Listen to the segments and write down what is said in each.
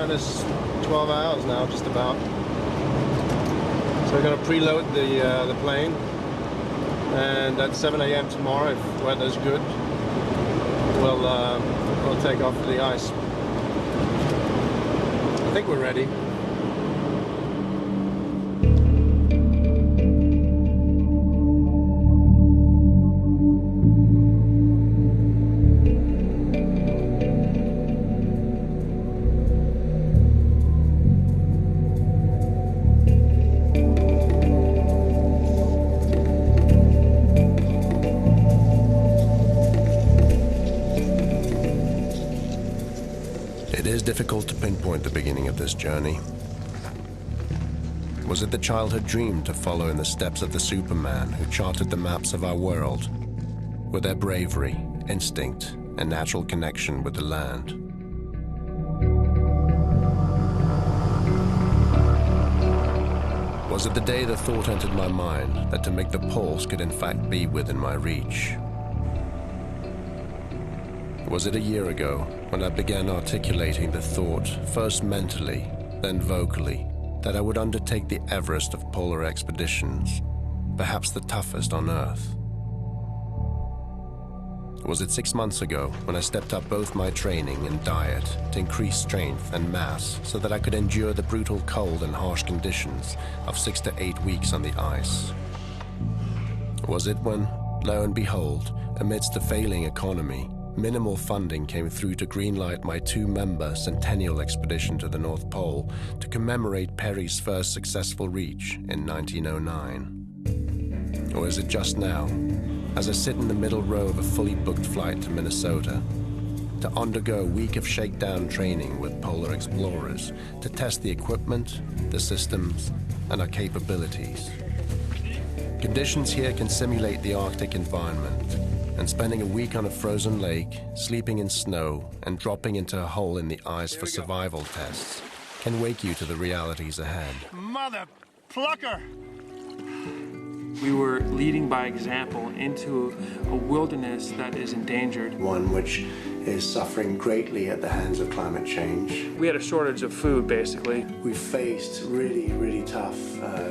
minus 12 hours now, just about. So we're going to preload the plane, and at 7 a.m. tomorrow, if weather's good, we'll take off for the ice. I think we're ready. It is difficult to pinpoint the beginning of this journey. Was it the childhood dream to follow in the steps of the Superman who charted the maps of our world, with their bravery, instinct, and natural connection with the land? Was it the day the thought entered my mind that to make the poles could in fact be within my reach? Was it a year ago when I began articulating the thought, first mentally, then vocally, that I would undertake the Everest of polar expeditions, perhaps the toughest on Earth? Was it 6 months ago when I stepped up both my training and diet to increase strength and mass so that I could endure the brutal cold and harsh conditions of 6 to 8 weeks on the ice? Was it when, lo and behold, amidst a failing economy, minimal funding came through to greenlight my 2-member centennial expedition to the North Pole to commemorate Peary's first successful reach in 1909? Or is it just now, as I sit in the middle row of a fully booked flight to Minnesota, to undergo a week of shakedown training with polar explorers to test the equipment, the systems, and our capabilities? Conditions here can simulate the Arctic environment, and spending a week on a frozen lake, sleeping in snow, and dropping into a hole in the ice for survival tests can wake you to the realities ahead. Mother plucker! We were leading by example into a wilderness that is endangered. One which is suffering greatly at the hands of climate change. We had a shortage of food, basically. We faced really, really tough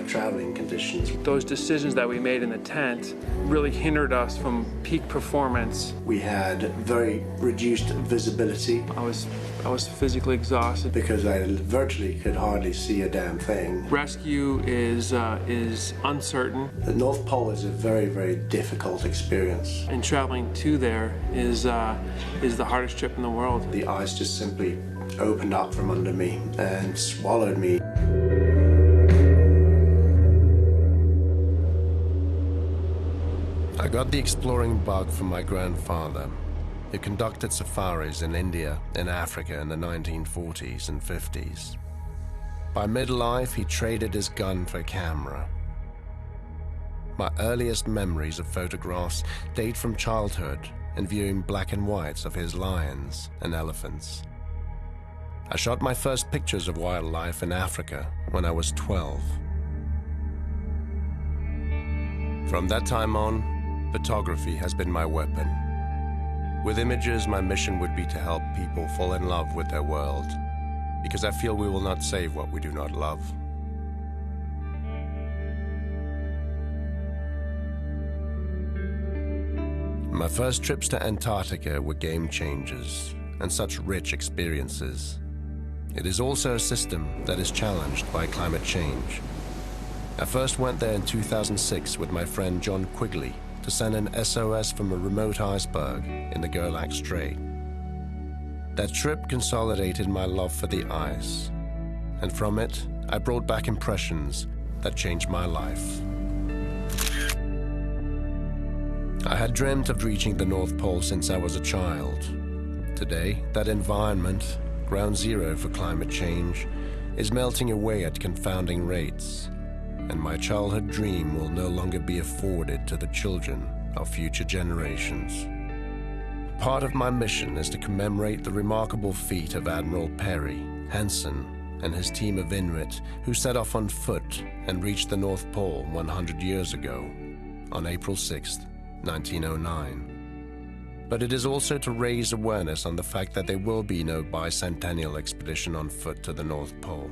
traveling conditions. Those decisions that we made in the tent really hindered us from peak performance. We had very reduced visibility. I was physically exhausted. Because I virtually could hardly see a damn thing. Rescue is uncertain. The North Pole is a very, very difficult experience. And traveling to there is the hardest trip in the world. The ice just simply opened up from under me and swallowed me. I got the exploring bug from my grandfather, who conducted safaris in India and Africa in the 1940s and 50s. By midlife, he traded his gun for a camera. My earliest memories of photographs date from childhood and viewing black and whites of his lions and elephants. I shot my first pictures of wildlife in Africa when I was 12. From that time on, photography has been my weapon. With images, my mission would be to help people fall in love with their world, because I feel we will not save what we do not love. My first trips to Antarctica were game changers and such rich experiences. It is also a system that is challenged by climate change. I first went there in 2006 with my friend John Quigley to send an SOS from a remote iceberg in the Gerlach Strait. That trip consolidated my love for the ice, and from it, I brought back impressions that changed my life. I had dreamt of reaching the North Pole since I was a child. Today, that environment, ground zero for climate change, is melting away at confounding rates, and my childhood dream will no longer be afforded to the children of future generations. Part of my mission is to commemorate the remarkable feat of Admiral Peary, Hansen, and his team of Inuit who set off on foot and reached the North Pole 100 years ago, on April 6th, 1909. But it is also to raise awareness on the fact that there will be no bicentennial expedition on foot to the North Pole.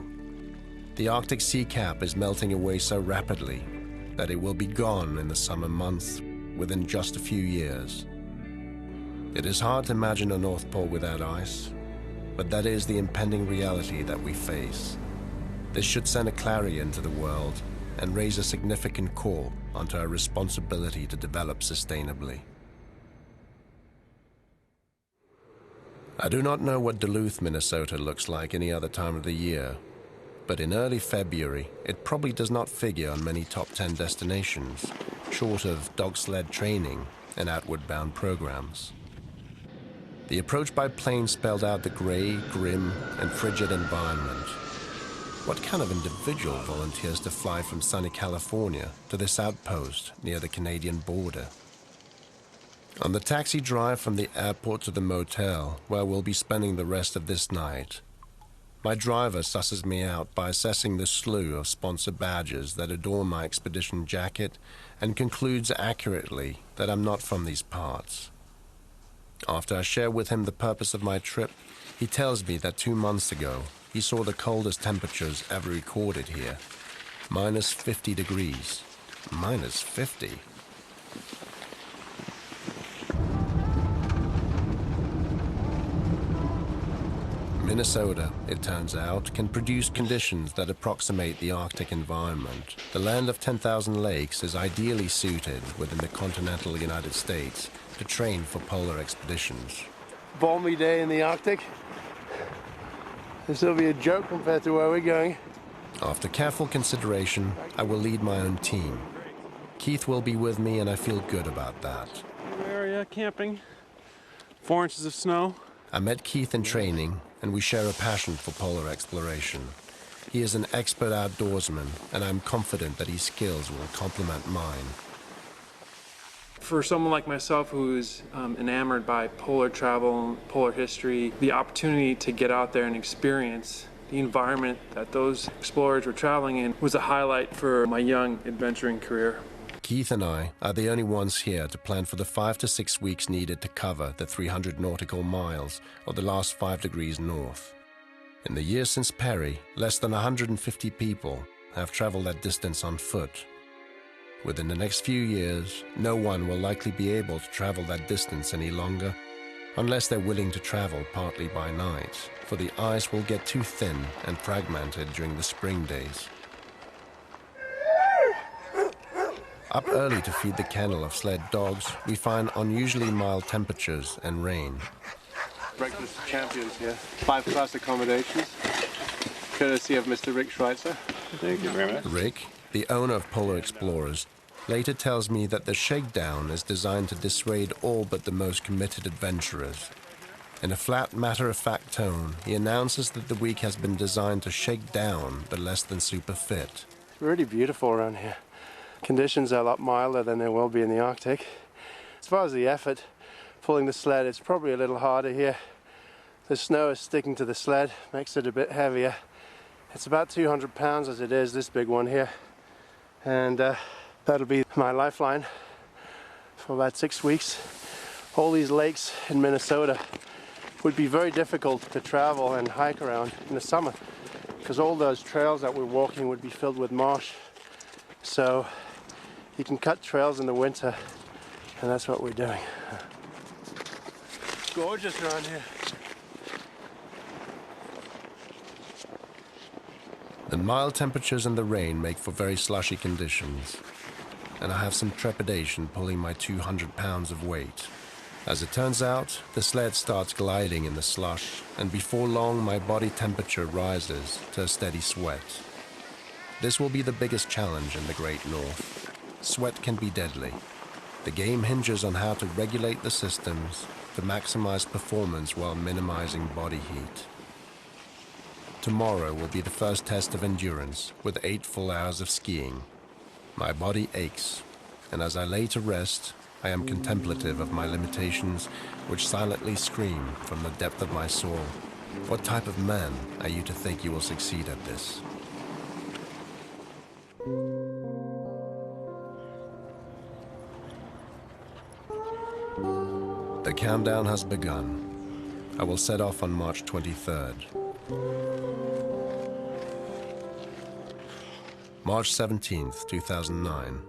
The Arctic sea cap is melting away so rapidly that it will be gone in the summer months within just a few years. It is hard to imagine a North Pole without ice, but that is the impending reality that we face. This should send a clarion to the world and raise a significant call onto our responsibility to develop sustainably. I do not know what Duluth, Minnesota looks like any other time of the year, but in early February, it probably does not figure on many top 10 destinations, short of dog sled training and outward-bound programs. The approach by plane spelled out the gray, grim, and frigid environment. What kind of individual volunteers to fly from sunny California to this outpost near the Canadian border? On the taxi drive from the airport to the motel, where we'll be spending the rest of this night, my driver susses me out by assessing the slew of sponsor badges that adorn my expedition jacket and concludes accurately that I'm not from these parts. After I share with him the purpose of my trip, he tells me that 2 months ago, he saw the coldest temperatures ever recorded here, minus 50 degrees. Minus 50? Minnesota, it turns out, can produce conditions that approximate the Arctic environment. The land of 10,000 lakes is ideally suited within the continental United States to train for polar expeditions. Balmy day in the Arctic. This will be a joke compared to where we're going. After careful consideration, I will lead my own team. Keith will be with me, and I feel good about that. Where are you camping? 4 inches of snow. I met Keith in training, and we share a passion for polar exploration. He is an expert outdoorsman, and I'm confident that his skills will complement mine. For someone like myself who's enamored by polar travel, polar history, the opportunity to get out there and experience the environment that those explorers were traveling in was a highlight for my young adventuring career. Keith and I are the only ones here to plan for the 5 to 6 weeks needed to cover the 300 nautical miles of the last 5 degrees north. In the years since Peary, less than 150 people have traveled that distance on foot. Within the next few years, no one will likely be able to travel that distance any longer, unless they're willing to travel partly by night, for the ice will get too thin and fragmented during the spring days. Up early to feed the kennel of sled dogs, we find unusually mild temperatures and rain. Breakfast of champions here. 5-class accommodations, courtesy of Mr. Rick Schweitzer. Thank you very much. Rick, the owner of Polar Explorers, later tells me that the Shakedown is designed to dissuade all but the most committed adventurers. In a flat, matter-of-fact tone, he announces that the week has been designed to shake down the less than super fit. Really beautiful around here. Conditions are a lot milder than there will be in the Arctic. As far as the effort, pulling the sled, it's probably a little harder here. The snow is sticking to the sled, makes it a bit heavier. It's about 200 pounds as it is, this big one here. And that'll be my lifeline for about 6 weeks. All these lakes in Minnesota would be very difficult to travel and hike around in the summer because all those trails that we're walking would be filled with marsh. So you can cut trails in the winter, and that's what we're doing. It's gorgeous around here. The mild temperatures and the rain make for very slushy conditions, and I have some trepidation pulling my 200 pounds of weight. As it turns out, the sled starts gliding in the slush, and before long my body temperature rises to a steady sweat. This will be the biggest challenge in the Great North. Sweat can be deadly. The game hinges on how to regulate the systems to maximize performance while minimizing body heat. Tomorrow will be the first test of endurance with 8 full hours of skiing. My body aches, and as I lay to rest, I am contemplative of my limitations, which silently scream from the depth of my soul. What type of man are you to think you will succeed at this? The countdown has begun. I will set off on March 23rd. March 17th, 2009.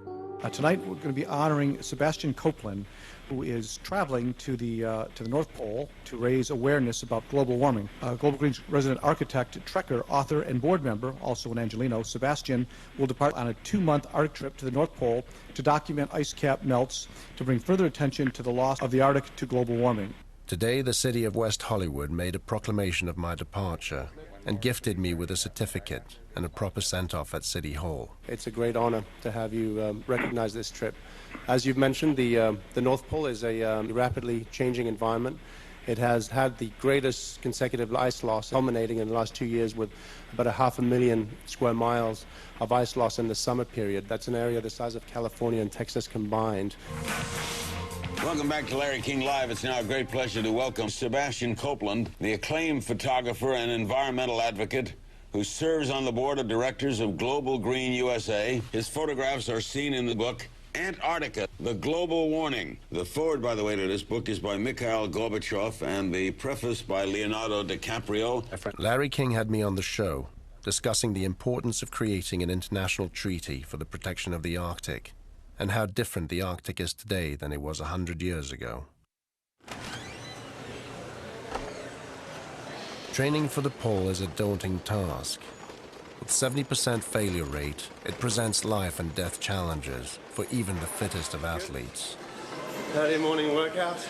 Tonight we're going to be honoring Sebastian Copeland, who is traveling to the North Pole to raise awareness about global warming. Global Green's resident architect, trekker, author, and board member, also an Angelino, Sebastian will depart on a 2-month Arctic trip to the North Pole to document ice cap melts to bring further attention to the loss of the Arctic to global warming. Today, the city of West Hollywood made a proclamation of my departure and gifted me with a certificate and a proper send-off at City Hall. It's a great honor to have you recognize this trip. As you've mentioned, the North Pole is a rapidly changing environment. It has had the greatest consecutive ice loss, culminating in the last 2 years with about 500,000 square miles of ice loss in the summer period. That's an area the size of California and Texas combined. Welcome back to Larry King Live. It's now a great pleasure to welcome Sebastian Copeland, the acclaimed photographer and environmental advocate who serves on the board of directors of Global Green USA. His photographs are seen in the book Antarctica, The Global Warning. The foreword, by the way, to this book is by Mikhail Gorbachev and the preface by Leonardo DiCaprio. Larry King had me on the show discussing the importance of creating an international treaty for the protection of the Arctic, and how different the Arctic is today than it was 100 years ago. Training for the pole is a daunting task. With 70% failure rate, it presents life and death challenges for even the fittest of athletes. Early morning workout.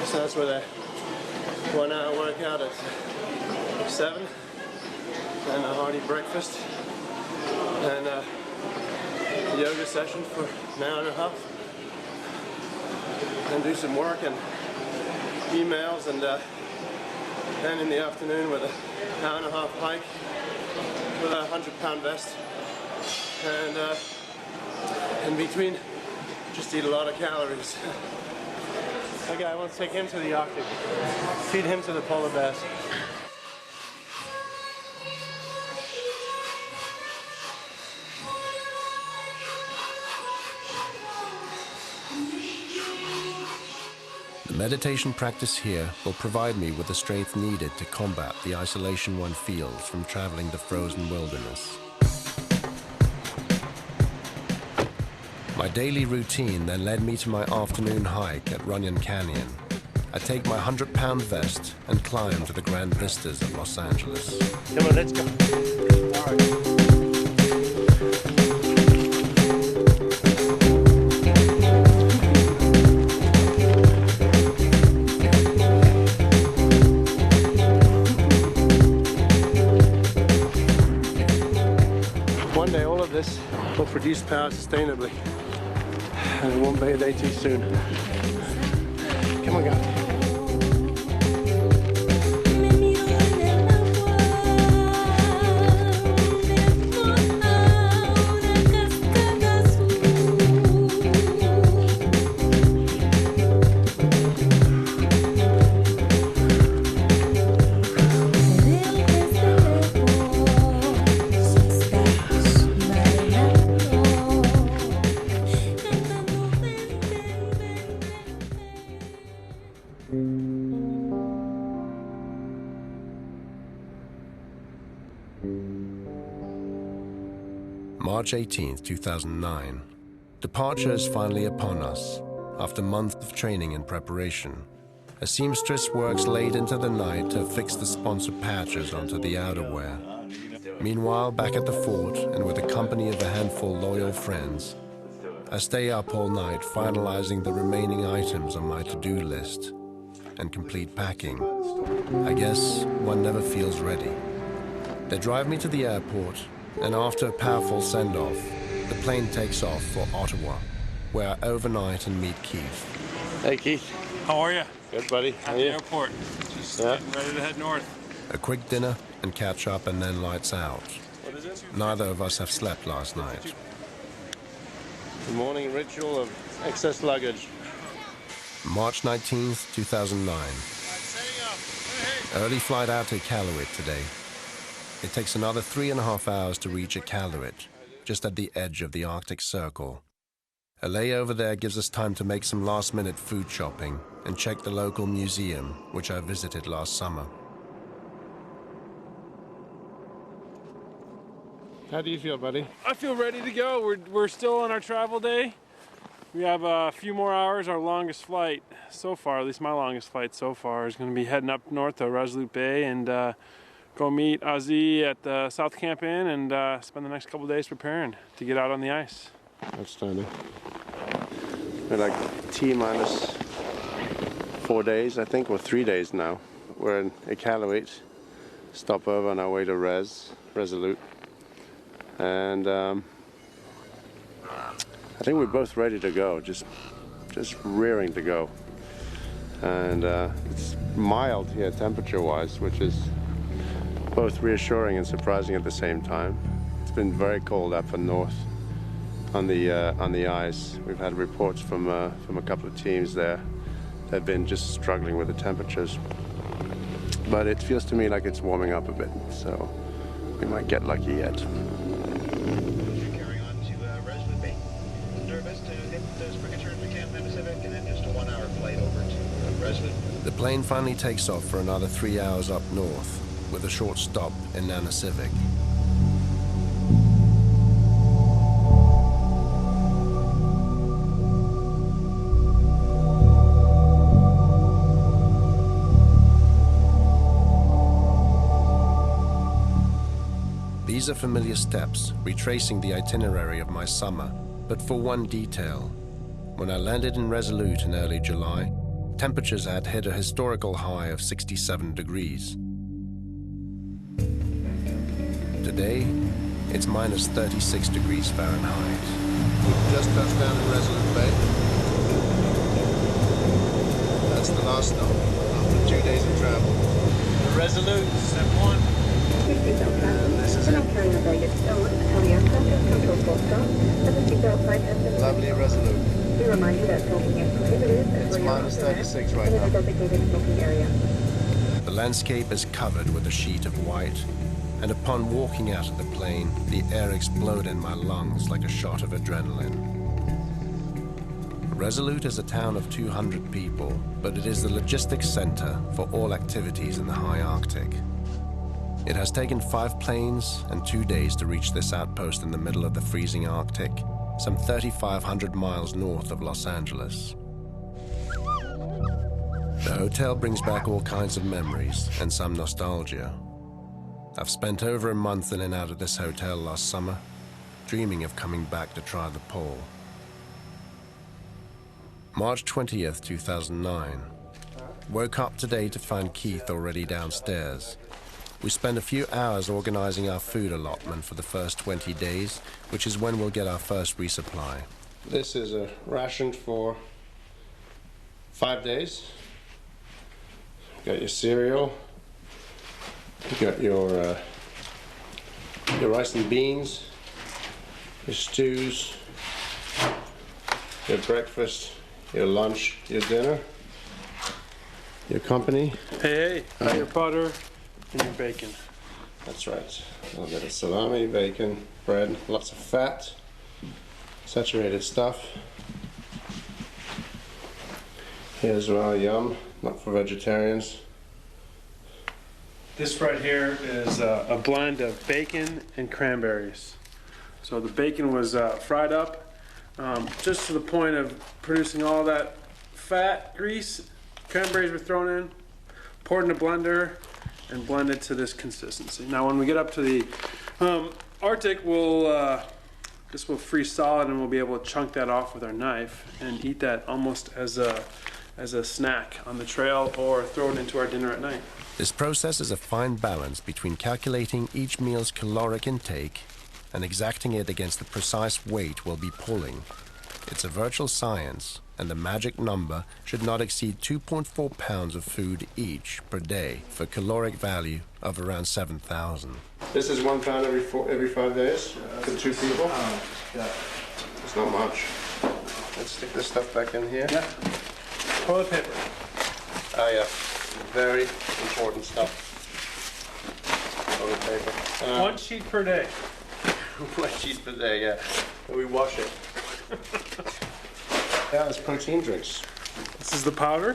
Starts with a 1-hour workout at 7, and a hearty breakfast, and a yoga session for an hour and a half, and do some work and emails, and then in the afternoon with an hour and a half hike with a 100-pound vest, and in between just eat a lot of calories. Okay, I want to take him to the Arctic, feed him to the polar bears. The meditation practice here will provide me with the strength needed to combat the isolation one feels from traveling the frozen wilderness. My daily routine then led me to my afternoon hike at Runyon Canyon. I take my 100-pound vest and climb to the grand vistas of Los Angeles. Come on, let's go. All right. One day all of this will produce power sustainably, and it won't be a day too soon. Come on, guys. March 18th, 2009. Departure is finally upon us, after months of training and preparation. A seamstress works late into the night to fix the sponsor patches onto the outerwear. Meanwhile, back at the fort, and with the company of a handful loyal friends, I stay up all night finalizing the remaining items on my to-do list and complete packing. I guess one never feels ready. They drive me to the airport, and after a powerful send-off, the plane takes off for Ottawa, where I overnight and meet Keith. Hey, Keith. How are you? Good, buddy. At the airport. Just getting ready to head north. A quick dinner and catch up, and then lights out. What is it? Neither of us have slept last night. The morning ritual of excess luggage. March 19th, 2009. Early flight out to Iqaluit today. It takes another 3.5 hours to reach Iqaluit, just at the edge of the Arctic Circle. A layover there gives us time to make some last-minute food shopping and check the local museum, which I visited last summer. How do you feel, buddy? I feel ready to go. We're still on our travel day. We have a few more hours. Our longest flight so far, at least my longest flight so far, is going to be heading up north to Resolute Bay and go meet Ozzy at the South Camp Inn and spend the next couple days preparing to get out on the ice. Outstanding. We're like T-minus 4 days, I think, or 3 days now. We're in Iqaluit, stopover on our way to Resolute. And I think we're both ready to go, just rearing to go. And it's mild here temperature-wise, which is both reassuring and surprising at the same time. It's been very cold up and north on the ice. We've had reports from a couple of teams there that have been just struggling with the temperatures. But it feels to me like it's warming up a bit, so we might get lucky yet. Carry on to Resolute Bay. Nervous to hit those quick turns we can, Pacific, and then just a 1 hour flight over to Resolute. The plane finally takes off for another 3 hours up north, with a short stop in Nanisivik. These are familiar steps, retracing the itinerary of my summer, but for one detail. When I landed in Resolute in early July, temperatures had hit a historical high of 67 degrees. Today, it's minus 36 degrees Fahrenheit. We've just touched down in Resolute Bay. That's the last stop after 2 days of travel. Resolute, step 1. And this is it. Lovely Resolute. We remind you that smoking is prohibited. It's minus 36 right now. Designated smoking area. The landscape is covered with a sheet of white, and upon walking out of the plane, the air exploded in my lungs like a shot of adrenaline. Resolute is a town of 200 people, but it is the logistics center for all activities in the high Arctic. It has taken 5 planes and 2 days to reach this outpost in the middle of the freezing Arctic, some 3,500 miles north of Los Angeles. The hotel brings back all kinds of memories and some nostalgia. I've spent over a month in and out of this hotel last summer, dreaming of coming back to try the pole. March 20th, 2009. Woke up today to find Keith already downstairs. We spent a few hours organizing our food allotment for the first 20 days, which is when we'll get our first resupply. This is a ration for 5 days. You got your cereal. You got your rice and beans, your stews, your breakfast, your lunch, your dinner, your company. Hey, got your butter and your bacon. That's right. A little bit of salami, bacon, bread, lots of fat, saturated stuff. Here as well, yum, not for vegetarians. This right here is a blend of bacon and cranberries. So the bacon was fried up just to the point of producing all that fat, grease. Cranberries were thrown in, poured in a blender, and blended to this consistency. Now when we get up to the Arctic, this will freeze solid and we'll be able to chunk that off with our knife and eat that almost as a snack on the trail or throw it into our dinner at night. This process is a fine balance between calculating each meal's caloric intake and exacting it against the precise weight we'll be pulling. It's a virtual science, and the magic number should not exceed 2.4 pounds of food each per day for a caloric value of around 7,000. This is 1 pound every 5 days for 2 people. Yeah. It's not much. Let's stick this stuff back in here. Yeah. Toilet paper. Oh yeah, very important stuff. Toilet paper. 1 sheet per day. 1 sheet per day, yeah. And we wash it. Yeah, it's protein drinks. This is the powder?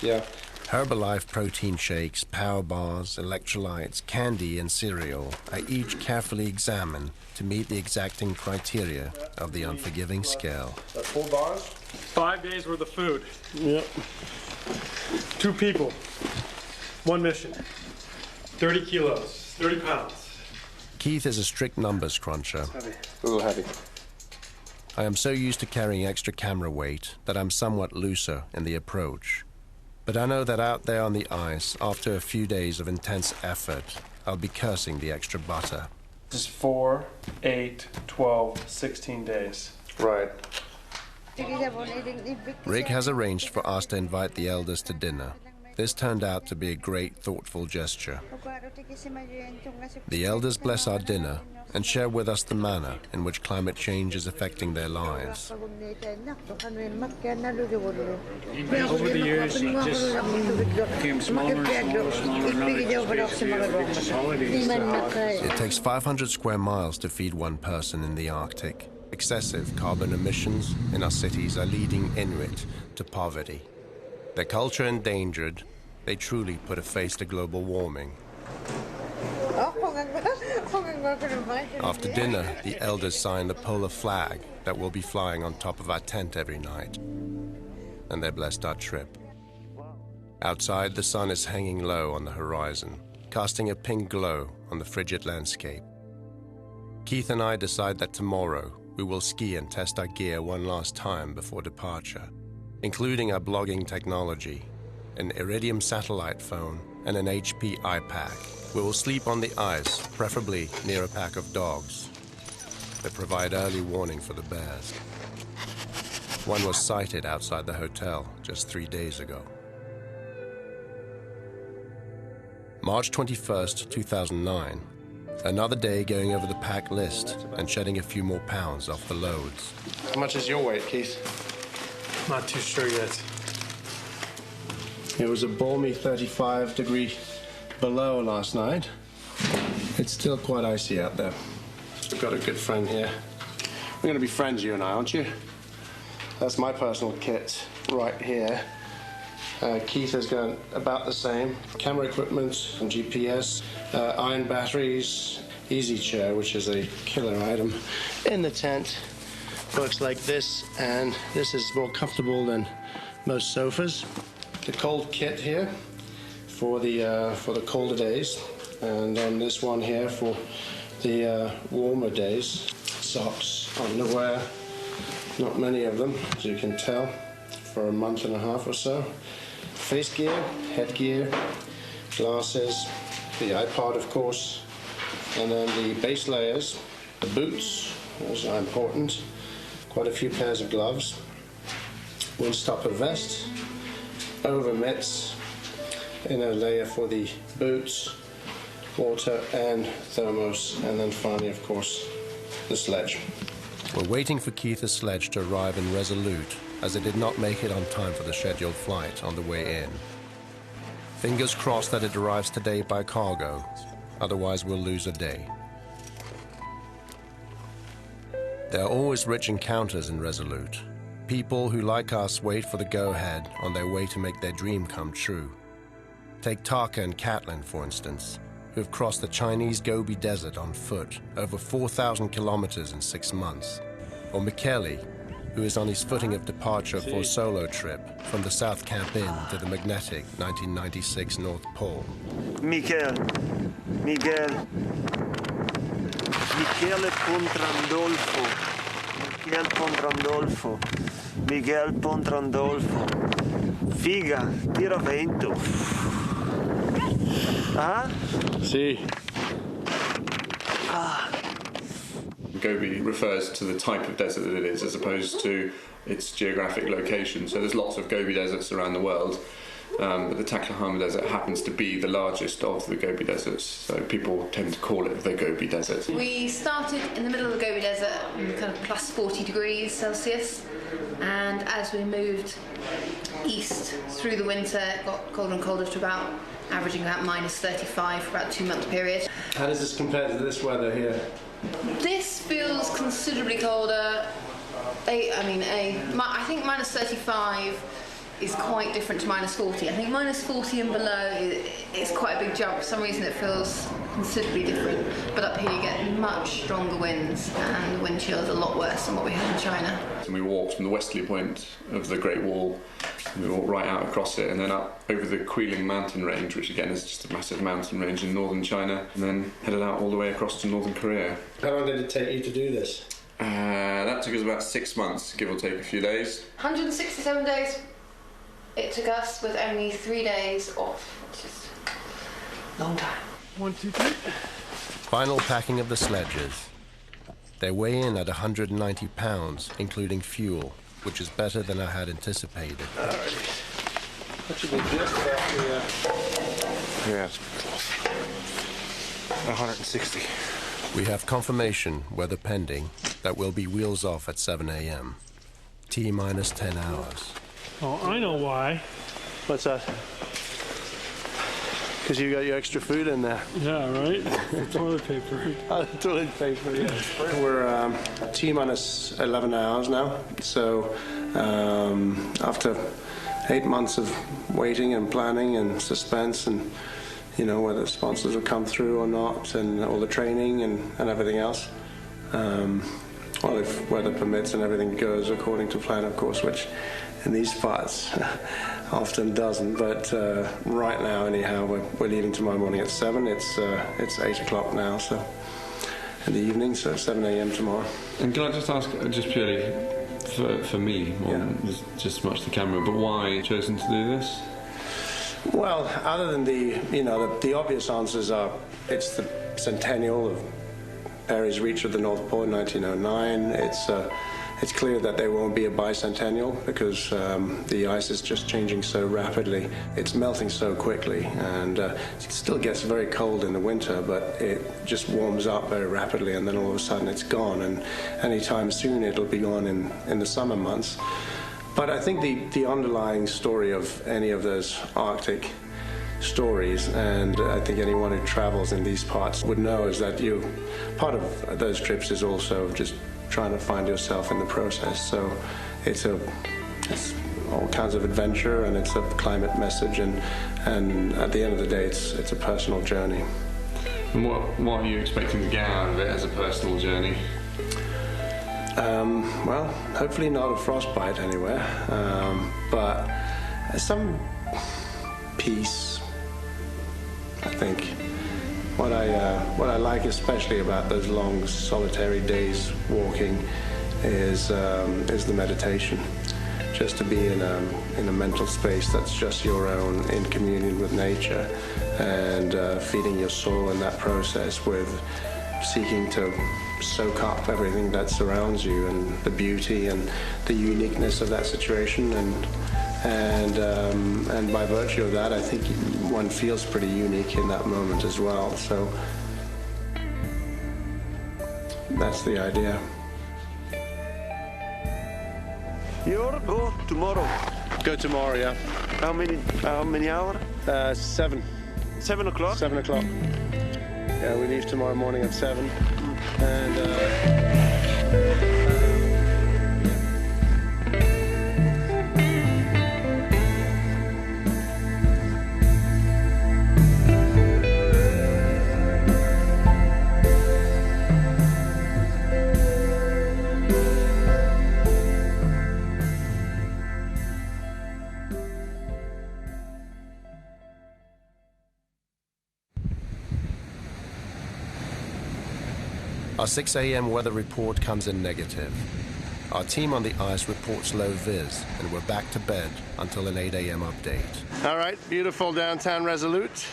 Yeah. Herbalife protein shakes, power bars, electrolytes, candy, and cereal are each carefully examined to meet the exacting criteria of the unforgiving scale. 4 bars? 5 days worth of food. Yep. 2 people. 1 mission. 30 kilos. 30 pounds. Keith is a strict numbers cruncher. Heavy. A little heavy. I am so used to carrying extra camera weight that I'm somewhat looser in the approach. But I know that out there on the ice, after a few days of intense effort, I'll be cursing the extra butter. This is 4, 8, 12, 16 days. Right. Rick has arranged for us to invite the elders to dinner. This turned out to be a great, thoughtful gesture. The elders bless our dinner and share with us the manner in which climate change is affecting their lives. Over the years, it just became smaller and smaller. It takes 500 square miles to feed one person in the Arctic. Excessive carbon emissions in our cities are leading Inuit to poverty. Their culture endangered, they truly put a face to global warming. After dinner, the elders sign the polar flag that will be flying on top of our tent every night. And they blessed our trip. Outside, the sun is hanging low on the horizon, casting a pink glow on the frigid landscape. Keith and I decide that tomorrow we will ski and test our gear one last time before departure, including our blogging technology, an Iridium satellite phone, and an HP iPack. We will sleep on the ice, preferably near a pack of dogs. They provide early warning for the bears. One was sighted outside the hotel just 3 days ago. March 21st, 2009. Another day going over the pack list and shedding a few more pounds off the loads. How much is your weight, Keith? Not too sure yet. It was a balmy 35 degree below last night. It's still quite icy out there. I've got a good friend here. We're going to be friends, you and I, aren't you? That's my personal kit right here. Keith has got about the same. Camera equipment and GPS, iron batteries, easy chair, which is a killer item in the tent. Works like this, and this is more comfortable than most sofas. The cold kit here for the colder days, and then this one here for the warmer days. Socks, underwear, not many of them, as you can tell, for a month and a half or so. Face gear, headgear, glasses, the iPod, of course, and then the base layers, the boots, those are important, quite a few pairs of gloves, windstopper vest, over mitts, inner layer for the boots, water and thermos, and then finally, of course, the sledge. We're waiting for Keith's sledge to arrive in Resolute, as it did not make it on time for the scheduled flight on the way in. Fingers crossed that it arrives today by cargo, otherwise we'll lose a day. There are always rich encounters in Resolute. People who, like us, wait for the go-ahead on their way to make their dream come true. Take Taka and Catlin, for instance, who have crossed the Chinese Gobi Desert on foot, over 4,000 kilometers in 6 months. Or Michele, who is on his footing of departure for a solo trip from the South Camp Inn to the magnetic 1996 North Pole. Michele Pontrandolfo, figa, tira vento. Ah? See. Gobi refers to the type of desert that it is as opposed to its geographic location. So there's lots of Gobi deserts around the world, but the Taklahama Desert happens to be the largest of the Gobi deserts, so people tend to call it the Gobi Desert. We started in the middle of the Gobi Desert, kind of plus 40 degrees Celsius, and as we moved east through the winter, it got colder and colder to averaging about minus 35 for about a 2-month period. How does this compare to this weather here? This feels considerably colder. I think minus 35 is quite different to minus 40. I think minus 40 and below is quite a big jump. For some reason it feels considerably different. But up here you get much stronger winds, and the wind chill is a lot worse than what we had in China. And we walked from the westerly point of the Great Wall, and we walked right out across it and then up over the Queeling mountain range, which again is just a massive mountain range in northern China, and then headed out all the way across to northern Korea. How long did it take you to do this? That took us about 6 months, give or take a few days. 167 days it took us, with only 3 days off, which is a long time. 1, 2, 3. Final packing of the sledges. They weigh in at 190 pounds, including fuel, which is better than I had anticipated. Alrighty. That should be just about the... Yeah, it's close. 160. We have confirmation, weather pending, that we'll be wheels off at 7 a.m. T-minus 10 hours. Oh, I know why. What's that? Because you got your extra food in there. Yeah, right? The toilet paper. Toilet paper, yeah. We're T-minus 11 hours now. So after 8 months of waiting and planning and suspense and, you know, whether sponsors will come through or not, and all the training and everything else. Well, if weather permits and everything goes according to plan, of course, which in these parts often doesn't. But right now, anyhow, we're leaving tomorrow morning at 7. It's 8 o'clock now, so in the evening, so 7 a.m. tomorrow. And can I just ask, just purely for me, more than just much the camera, but why you chosen to do this? Well, other than the obvious answers are, it's the centennial of Peary's reach of the North Pole in 1909. It's clear that there won't be a bicentennial because the ice is just changing so rapidly. It's melting so quickly, and it still gets very cold in the winter, but it just warms up very rapidly, and then all of a sudden it's gone, and anytime soon it'll be gone in the summer months. But I think the underlying story of any of those Arctic stories, and I think anyone who travels in these parts would know, is that part of those trips is also just trying to find yourself in the process. So it's all kinds of adventure, and it's a climate message, and at the end of the day, it's a personal journey. And what are you expecting to get out of it as a personal journey? Well, hopefully not a frostbite anywhere, but some peace, I think. What I like especially about those long solitary days walking is the meditation. Just to be in a mental space that's just your own, in communion with nature, and feeding your soul in that process with seeking to soak up everything that surrounds you, and the beauty and the uniqueness of that situation, and by virtue of that, I think one feels pretty unique in that moment as well. So that's the idea. You'll go tomorrow. Go tomorrow, yeah. How many hours? 7. 7 o'clock? 7 o'clock. Yeah, we leave tomorrow morning at 7. And Our 6 a.m. weather report comes in negative. Our team on the ice reports low vis, and we're back to bed until an 8 a.m. update. all right, beautiful downtown Resolute.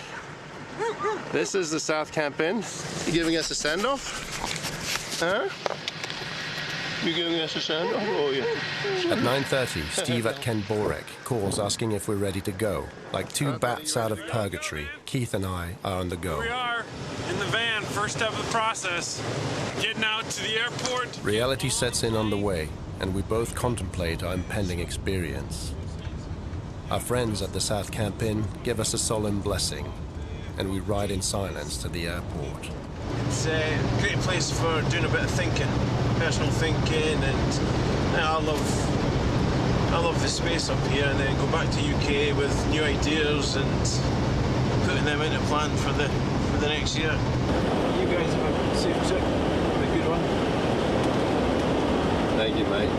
This is the South Camp Inn. You giving us a send-off? Huh? You giving us a send-off? Oh, yeah. At 9:30, Steve at Ken Borek calls asking if we're ready to go. Like two bats out of purgatory, Keith and I are on the go. We are in the van, first step of the process. Getting out to the airport. Reality sets in on the way, and we both contemplate our impending experience. Our friends at the South Camp Inn give us a solemn blessing, and we ride in silence to the airport. It's a great place for doing a bit of thinking, personal thinking, and Yeah, I love the space up here, and then go back to UK with new ideas and putting them into plan for the next year. You guys have a safe trip. Have a good one. Thank you, mate.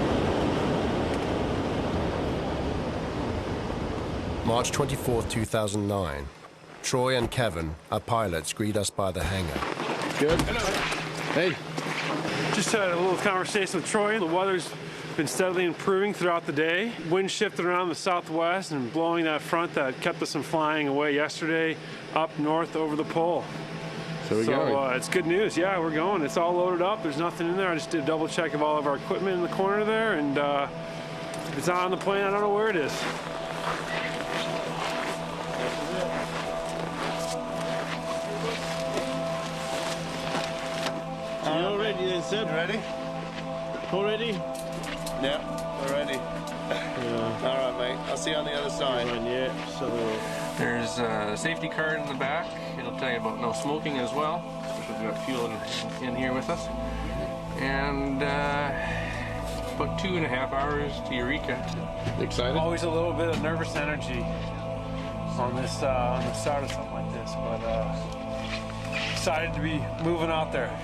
March 24th, 2009. Troy and Kevin, our pilots, greet us by the hangar. Good. Hey. Just had a little conversation with Troy. The weather's been steadily improving throughout the day. Wind shifted around the southwest and blowing that front that kept us from flying away yesterday up north over the pole. So we're going. It's good news. Yeah, we're going. It's all loaded up. There's nothing in there. I just did a double check of all of our equipment in the corner there, and it's not on the plane. I don't know where it is. You all ready then, Sid? Ready? All ready? Yeah, we're ready. Yeah. All right, mate. I'll see you on the other side. Yeah, so There's a safety card in the back. It'll tell you about no smoking as well, because we've got fuel in here with us. And about 2.5 hours to Eureka. Excited? Always a little bit of nervous energy on the start of something like this, but excited to be moving out there.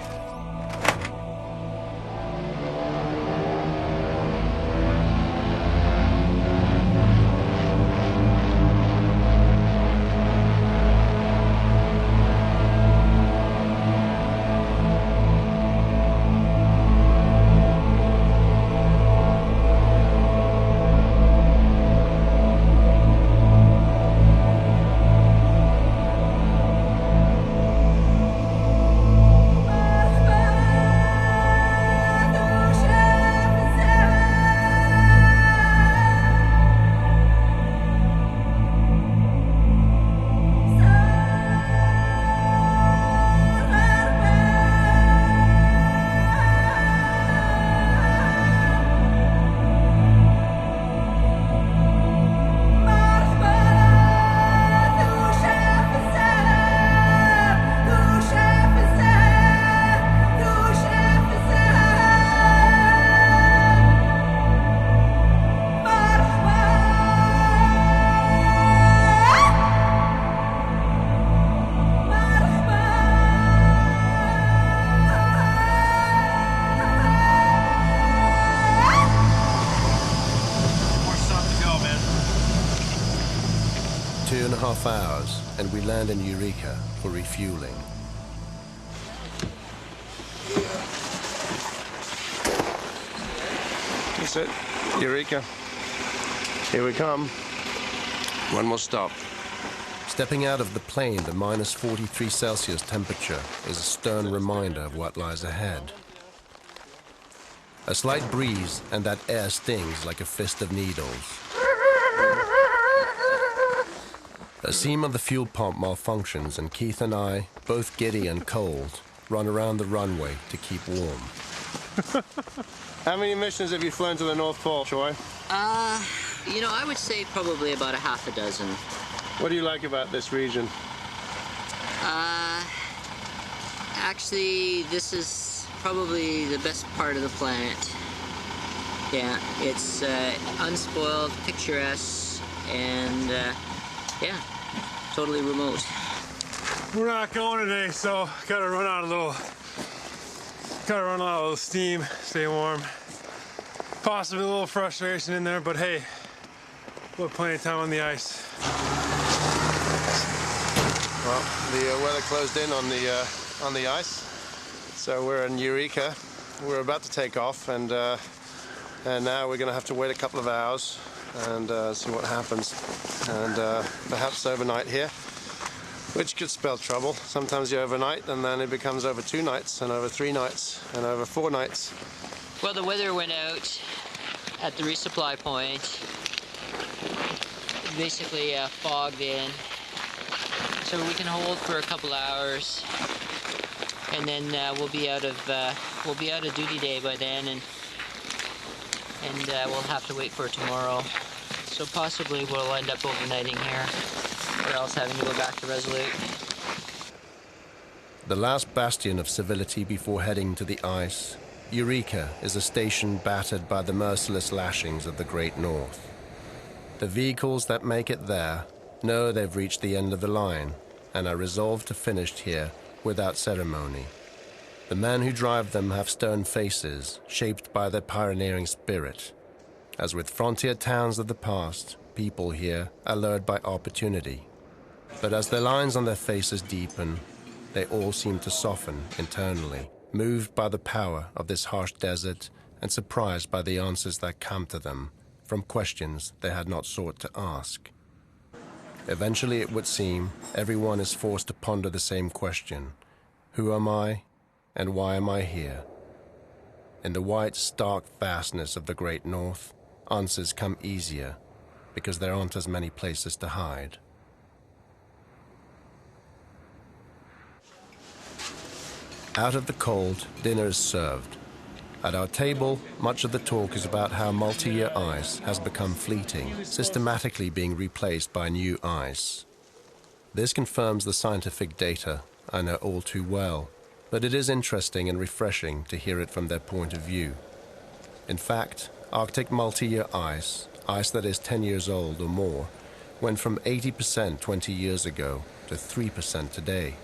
Hours, and we land in Eureka for refueling. That's it. Eureka. Here we come. One more stop. Stepping out of the plane at minus 43 Celsius temperature is a stern reminder of what lies ahead. A slight breeze and that air stings like a fist of needles. A seam of the fuel pump malfunctions, and Keith and I, both giddy and cold, run around the runway to keep warm. How many missions have you flown to the North Pole, Troy? I would say probably about a dozen. What do you like about this region? Actually, this is probably the best part of the planet. Yeah, it's unspoiled, picturesque, and yeah, totally remote. We're not going today, so gotta run out a little steam, stay warm. Possibly a little frustration in there, but hey, we'll have plenty of time on the ice. Well, the weather closed in on the ice, so we're in Eureka. We're about to take off, and now we're going to have to wait a couple of hours and see what happens, and perhaps overnight here, which could spell trouble. Sometimes you overnight, and then it becomes over 2 nights, and over 3 nights, and over 4 nights. Well, the weather went out at the resupply point. Basically fogged in, so we can hold for a couple hours, and then we'll be out of duty day by then, and we'll have to wait for tomorrow. So possibly we'll end up overnighting here, or else having to go back to Resolute. The last bastion of civility before heading to the ice, Eureka is a station battered by the merciless lashings of the Great North. The vehicles that make it there know they've reached the end of the line and are resolved to finish here without ceremony. The men who drive them have stern faces shaped by their pioneering spirit. As with frontier towns of the past, people here are lured by opportunity. But as the lines on their faces deepen, they all seem to soften internally, moved by the power of this harsh desert and surprised by the answers that come to them from questions they had not sought to ask. Eventually, it would seem, everyone is forced to ponder the same question. Who am I, and why am I here? In the white, stark vastness of the Great North, answers come easier, because there aren't as many places to hide. Out of the cold, dinner is served. At our table, much of the talk is about how multi-year ice has become fleeting, systematically being replaced by new ice. This confirms the scientific data I know all too well, but it is interesting and refreshing to hear it from their point of view. In fact, Arctic multi-year ice that is 10 years old or more, went from 80% 20 years ago to 3% today.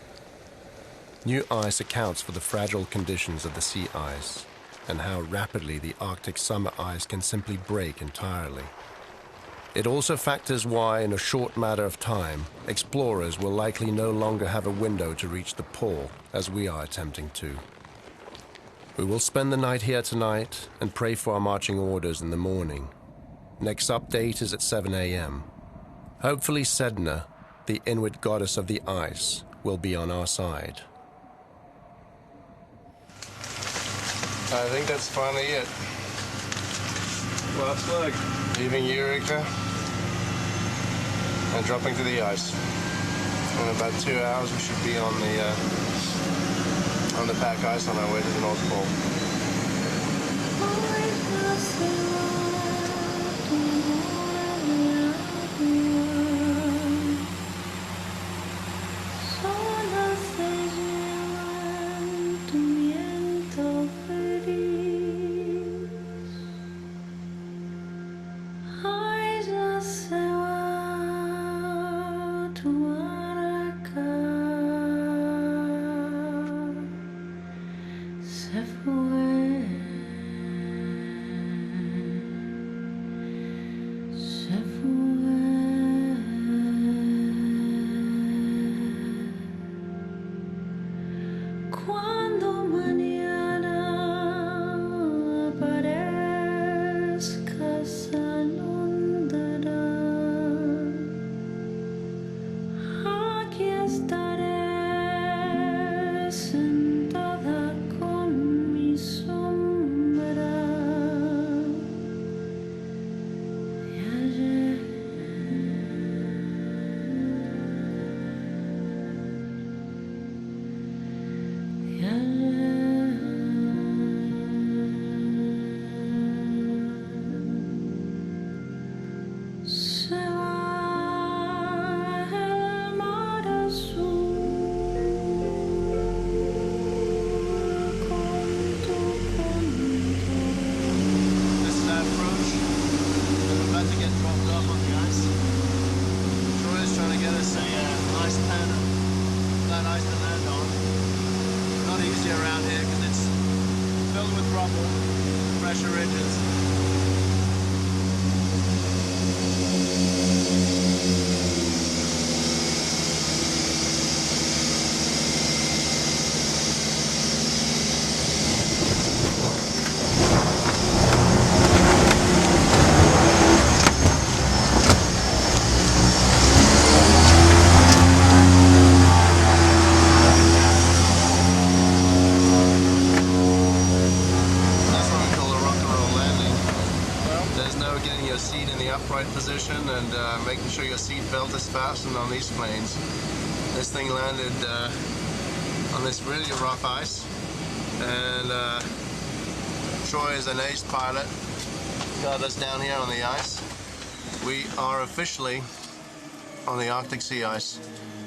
New ice accounts for the fragile conditions of the sea ice and how rapidly the Arctic summer ice can simply break entirely. It also factors why, in a short matter of time, explorers will likely no longer have a window to reach the pole, as we are attempting to. We will spend the night here tonight and pray for our marching orders in the morning. Next update is at 7 a.m. Hopefully Sedna, the Inuit goddess of the ice, will be on our side. I think that's finally it. Last leg. Leaving Eureka and dropping to the ice. In about 2 hours, we should be on the pack ice on our way to the North Pole. And making sure your seat belt is fastened on these planes. This thing landed on this really rough ice, and Troy is an ace pilot, got us down here on the ice. We are officially on the Arctic sea ice,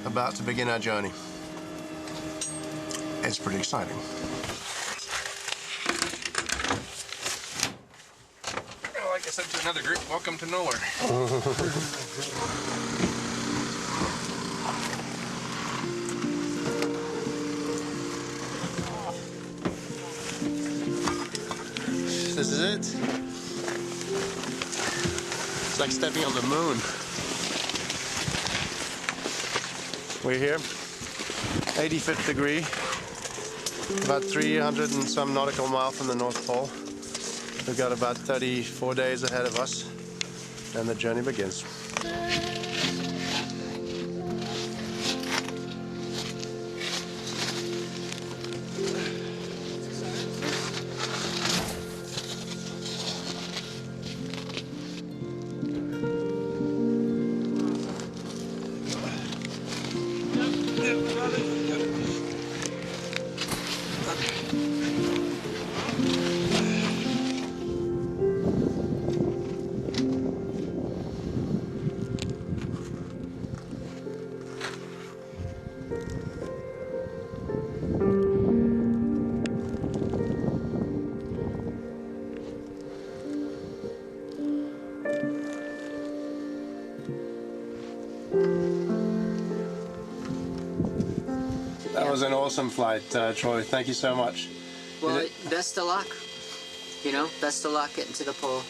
about to begin our journey. It's pretty exciting. said to another group, welcome to nowhere. This is it. It's like stepping on the moon. We're here, 85th degree, about 300 and some nautical mile from the North Pole. We've got about 34 days ahead of us, and the journey begins. That was an awesome flight, Troy. Thank you so much. Well, best of luck. You know, best of luck getting to the pole.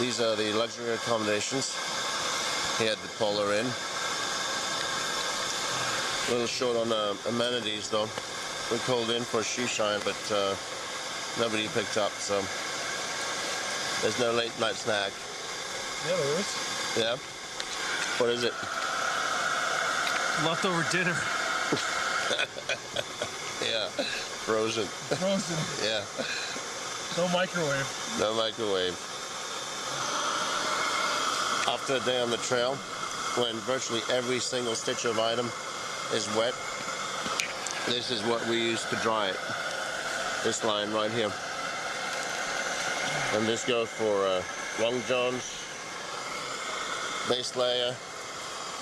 These are the luxury accommodations here at the Polar Inn. A little short on amenities though. We called in for a shoe shine, but nobody picked up, so there's no late night snack. Yeah, there is. Yeah? What is it? Leftover dinner. Yeah, frozen. Frozen. Yeah. No microwave. No microwave. After a day on the trail, when virtually every single stitch of item is wet, this is what we use to dry it. This line right here. And this goes for long johns, base layer,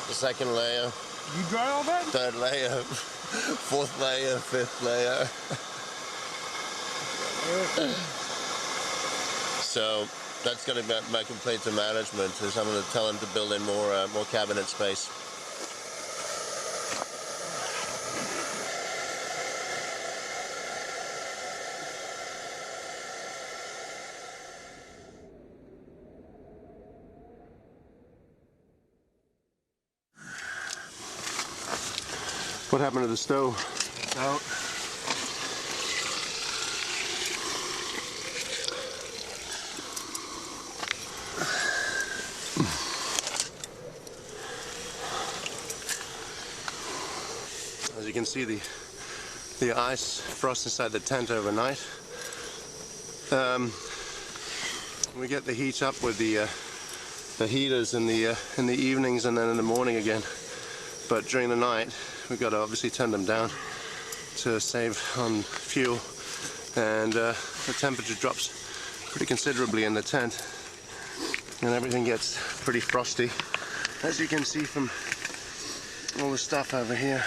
the second layer. You dry all that? Third layer, fourth layer, fifth layer. So that's going to be my complaint to management, is I'm going to tell them to build in more cabinet space. What happened to the stove? It's out. As you can see, the ice frost inside the tent overnight. We get the heat up with the heaters in the evenings and then in the morning again. But during the night, we've got to obviously turn them down to save on fuel, and the temperature drops pretty considerably in the tent, and everything gets pretty frosty As you can see from all the stuff over here,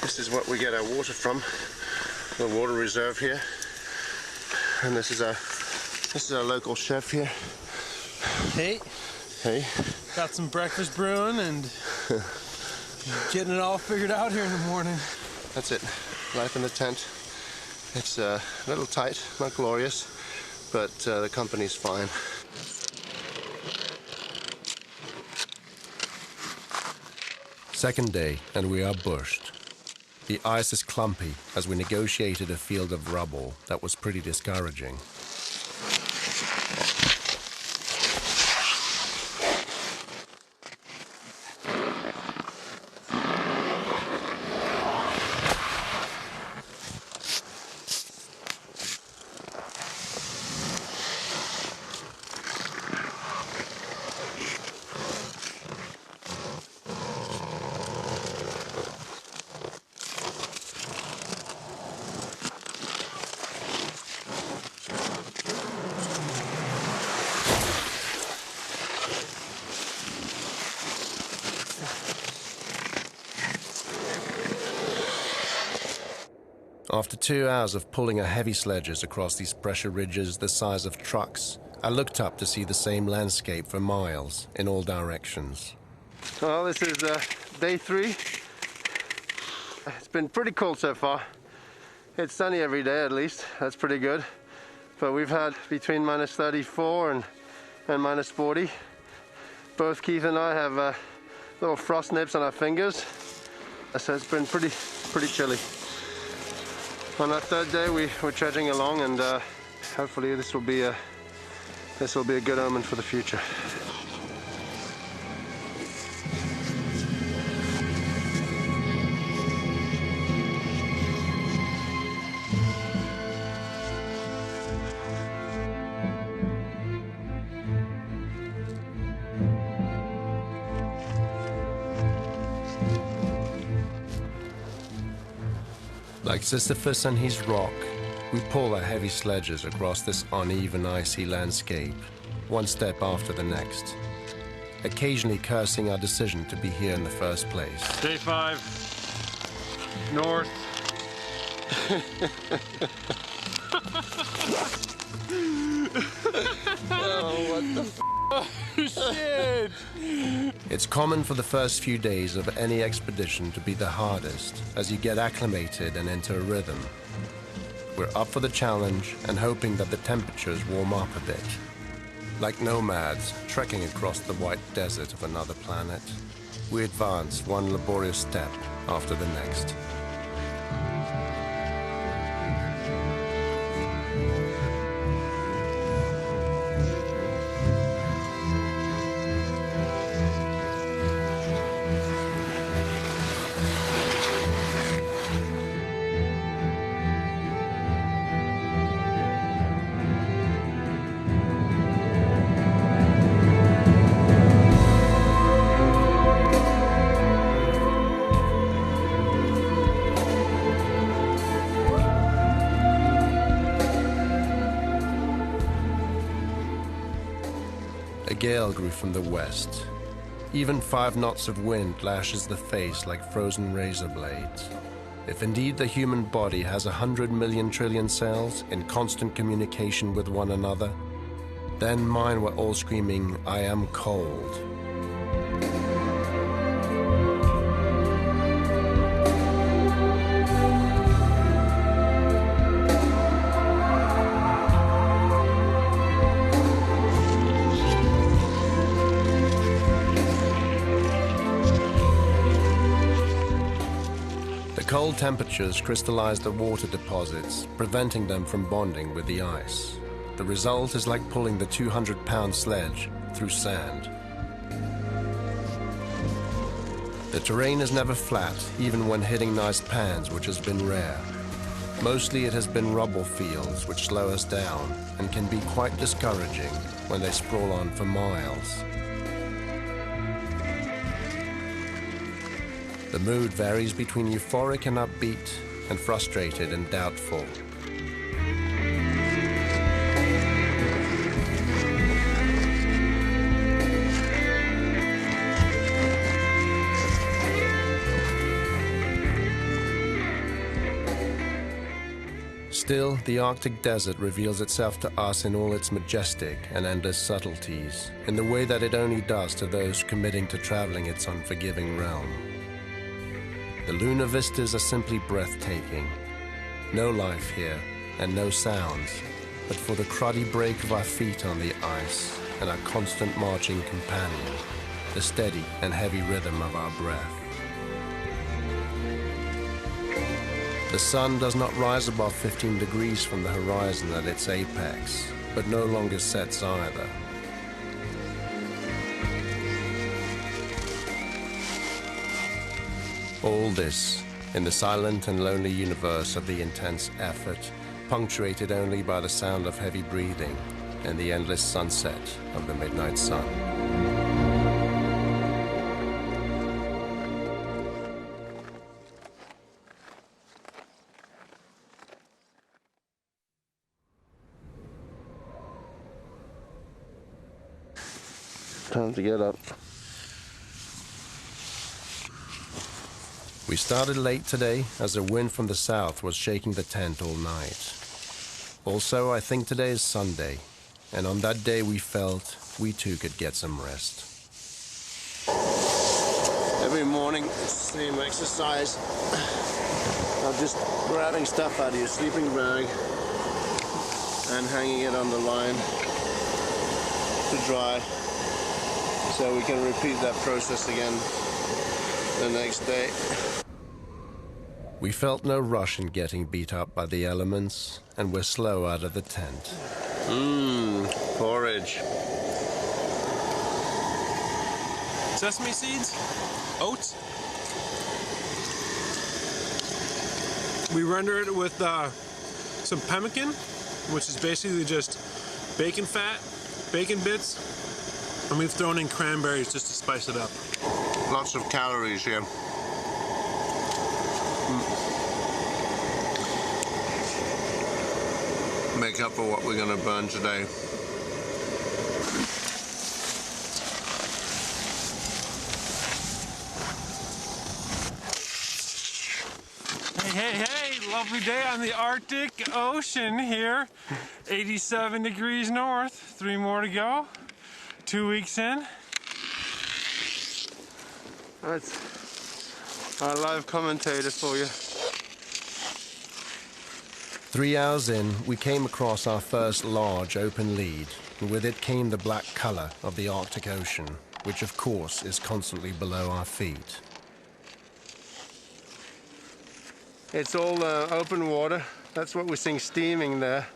this is what we get our water from, the water reserve here. And this is our local chef here. Hey. Hey. Got some breakfast brewing and getting it all figured out here in the morning. That's it. Life in the tent. It's a little tight, not glorious, but the company's fine. Second day, and we are bushed. The ice is clumpy as we negotiated a field of rubble that was pretty discouraging. After 2 hours of pulling our heavy sledges across these pressure ridges the size of trucks, I looked up to see the same landscape for miles in all directions. Well, this is day 3. It's been pretty cold so far. It's sunny every day at least, that's pretty good. But we've had between minus 34 and minus 40. Both Keith and I have little frost nips on our fingers. So it's been pretty chilly. On our third day, we're trudging along, and hopefully this will be a good omen for the future. Like Sisyphus and his rock, we pull our heavy sledges across this uneven, icy landscape, one step after the next, occasionally cursing our decision to be here in the first place. Day 5, north. Oh, what the f***? Oh, shit! It's common for the first few days of any expedition to be the hardest as you get acclimated and into a rhythm. We're up for the challenge and hoping that the temperatures warm up a bit. Like nomads trekking across the white desert of another planet, we advance one laborious step after the next. A gale grew from the west. Even 5 knots of wind lashes the face like frozen razor blades. If indeed the human body has 100 million trillion cells in constant communication with one another, then mine were all screaming, "I am cold." Cold temperatures crystallize the water deposits, preventing them from bonding with the ice. The result is like pulling the 200-pound sledge through sand. The terrain is never flat, even when hitting nice pans, which has been rare. Mostly it has been rubble fields, which slow us down and can be quite discouraging when they sprawl on for miles. The mood varies between euphoric and upbeat, and frustrated and doubtful. Still, the Arctic desert reveals itself to us in all its majestic and endless subtleties, in the way that it only does to those committing to traveling its unforgiving realm. The lunar vistas are simply breathtaking. No life here, and no sounds, but for the cruddy break of our feet on the ice and our constant marching companion, the steady and heavy rhythm of our breath. The sun does not rise above 15 degrees from the horizon at its apex, but no longer sets either. All this in the silent and lonely universe of the intense effort, punctuated only by the sound of heavy breathing and the endless sunset of the midnight sun. Time to get up. We started late today as a wind from the south was shaking the tent all night. Also, I think today is Sunday, and on that day we felt we too could get some rest. Every morning, it's the same exercise. I'm just grabbing stuff out of your sleeping bag and hanging it on the line to dry. So we can repeat that process again the next day. We felt no rush in getting beat up by the elements, and we're slow out of the tent. Porridge. Sesame seeds, oats. We render it with some pemmican, which is basically just bacon fat, bacon bits, and we've thrown in cranberries just to spice it up. Lots of calories here. Make up for what we're going to burn today. Hey, lovely day on the Arctic Ocean here. 87 degrees north, 3 more to go. 2 weeks in. That's our live commentator for you. 3 hours in, we came across our first large open lead, and with it came the black color of the Arctic Ocean, which of course is constantly below our feet. It's all open water. That's what we're seeing steaming there.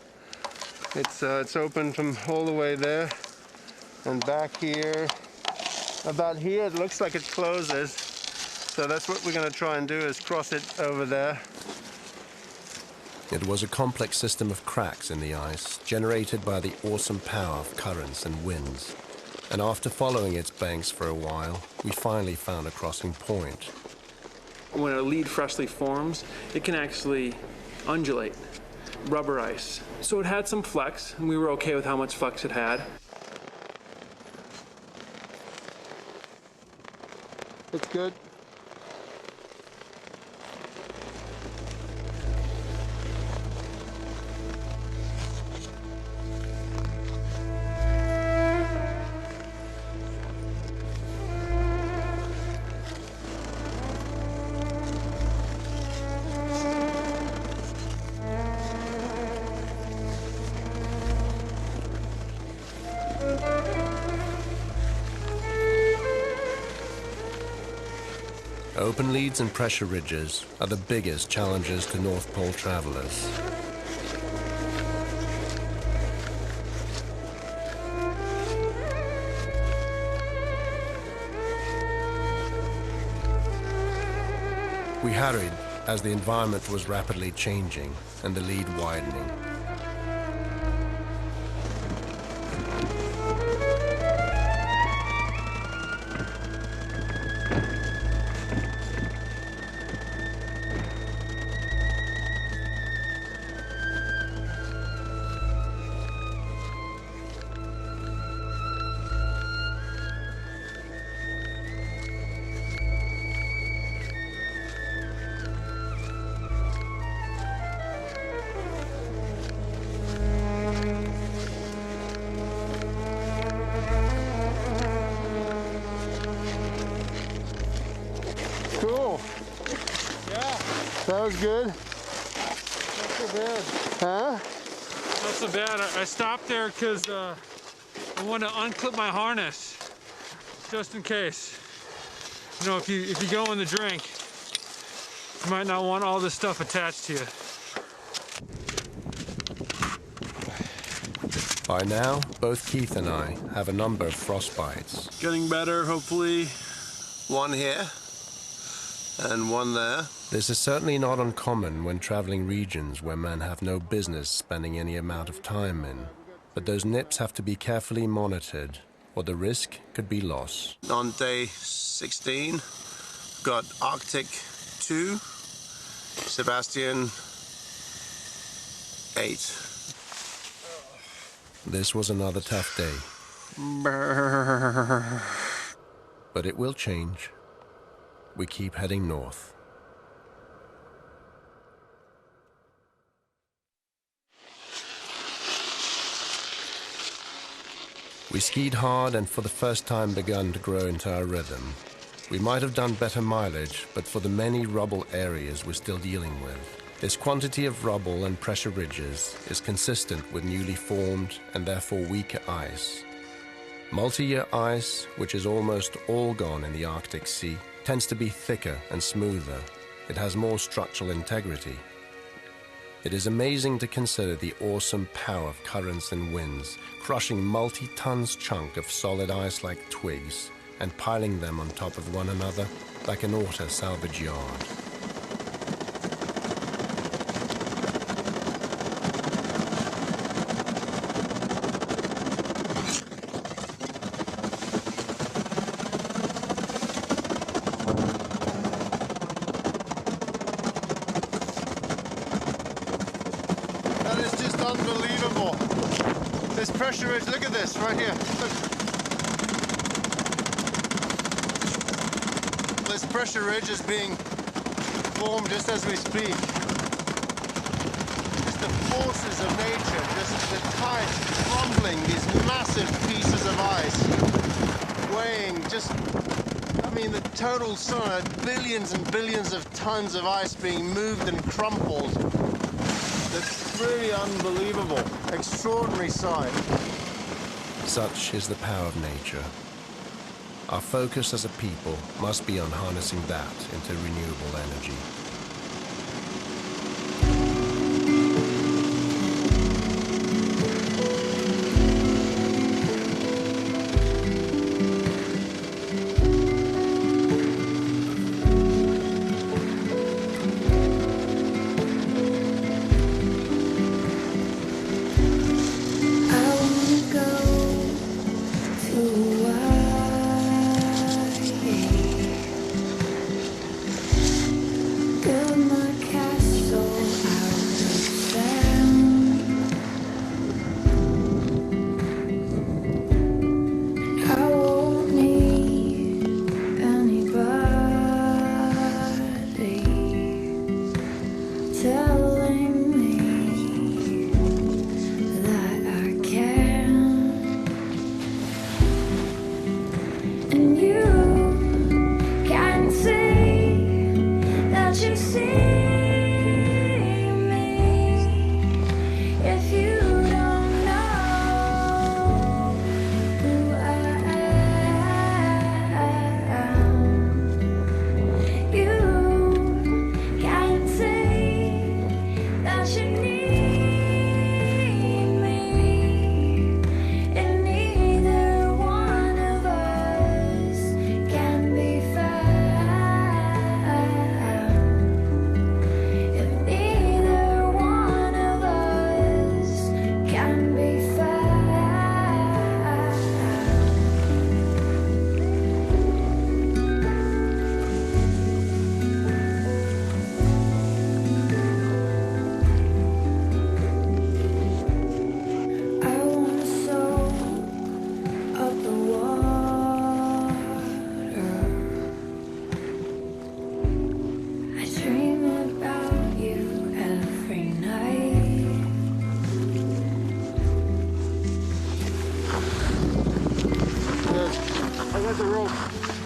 It's open from all the way there and back here. About here it looks like it closes. So that's what we're going to try and do, is cross it over there. It was a complex system of cracks in the ice, generated by the awesome power of currents and winds. And after following its banks for a while, we finally found a crossing point. When a lead freshly forms, it can actually undulate, rubber ice. So it had some flex, and we were okay with how much flex it had. It's good. Open leads and pressure ridges are the biggest challenges to North Pole travelers. We hurried as the environment was rapidly changing and the lead widening. was good. Not so bad. Huh? Not so bad. I stopped there because I want to unclip my harness, just in case. You know, if you go in the drink, you might not want all this stuff attached to you. By now, both Keith and I have a number of frostbites. Getting better, hopefully. One here and one there. This is certainly not uncommon when traveling regions where men have no business spending any amount of time in. But those nips have to be carefully monitored, or the risk could be loss. On day 16, got Arctic 2, Sebastian 8. This was another tough day. But it will change. We keep heading north. We skied hard and for the first time begun to grow into our rhythm. We might have done better mileage, but for the many rubble areas we're still dealing with. This quantity of rubble and pressure ridges is consistent with newly formed and therefore weaker ice. Multi-year ice, which is almost all gone in the Arctic Sea, tends to be thicker and smoother. It has more structural integrity. It is amazing to consider the awesome power of currents and winds, crushing multi-tons chunk of solid ice like twigs and piling them on top of one another like an auto salvage yard. Pressure ridge, look at this right here. Look. This pressure ridge is being formed just as we speak. Just the forces of nature, just the tides crumbling these massive pieces of ice, weighing just, I mean, the total sum of billions and billions of tons of ice being moved and crumpled. That's really unbelievable, extraordinary sight. Such is the power of nature. Our focus as a people must be on harnessing that into renewable energy.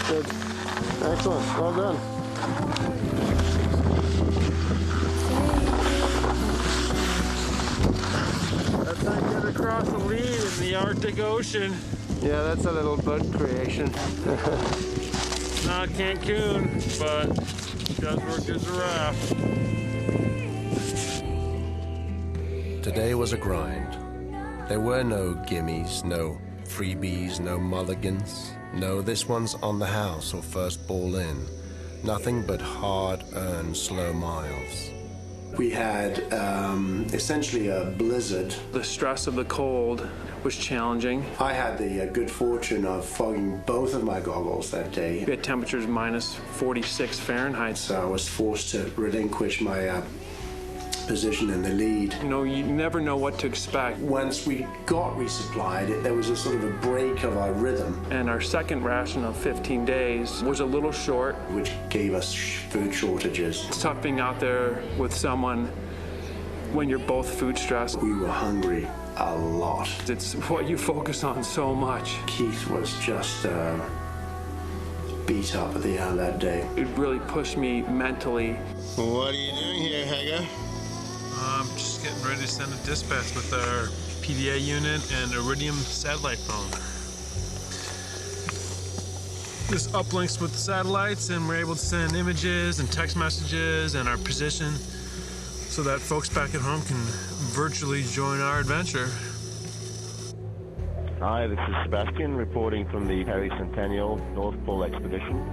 Good. Excellent. Well done. across the lead in the Arctic Ocean. Yeah, that's a little boat creation. Not Cancun, but it does work as a raft. Today was a grind. There were no gimmies, no freebies, no mulligans. No, this one's on the house or first ball in. Nothing but hard-earned slow miles. We had essentially a blizzard. The stress of the cold was challenging. I had the good fortune of fogging both of my goggles that day. We had temperatures minus 46 Fahrenheit. So I was forced to relinquish my position in the lead. You know, you never know what to expect. Once we got resupplied, there was a sort of a break of our rhythm. And our second ration of 15 days was a little short. Which gave us food shortages. It's tough being out there with someone when you're both food stressed. We were hungry a lot. It's what you focus on so much. Keith was just beat up at the end of that day. It really pushed me mentally. What are you doing here, Heger? I'm just getting ready to send a dispatch with our PDA unit and Iridium satellite phone. This uplinks with the satellites, and we're able to send images and text messages and our position so that folks back at home can virtually join our adventure. Hi, this is Sebastian reporting from the Peary Centennial North Pole Expedition.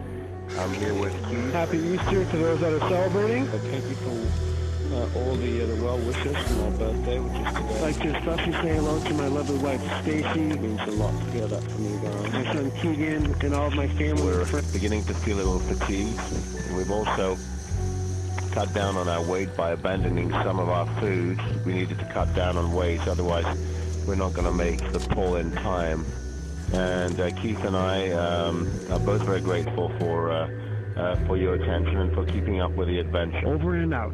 I'm here with Keith. Happy Easter to those that are celebrating. Thank you for all the well wishes for my birthday, which is today. I'd like to especially say hello to my lovely wife, Stacy. It means a lot to hear that from you guys. My son, Keegan, and all of my family. We're beginning to feel a little fatigued. We've also cut down on our weight by abandoning some of our food. We needed to cut down on weight, otherwise we're not going to make the pull in time. And Keith and I are both very grateful for your attention and for keeping up with the adventure. Over and out.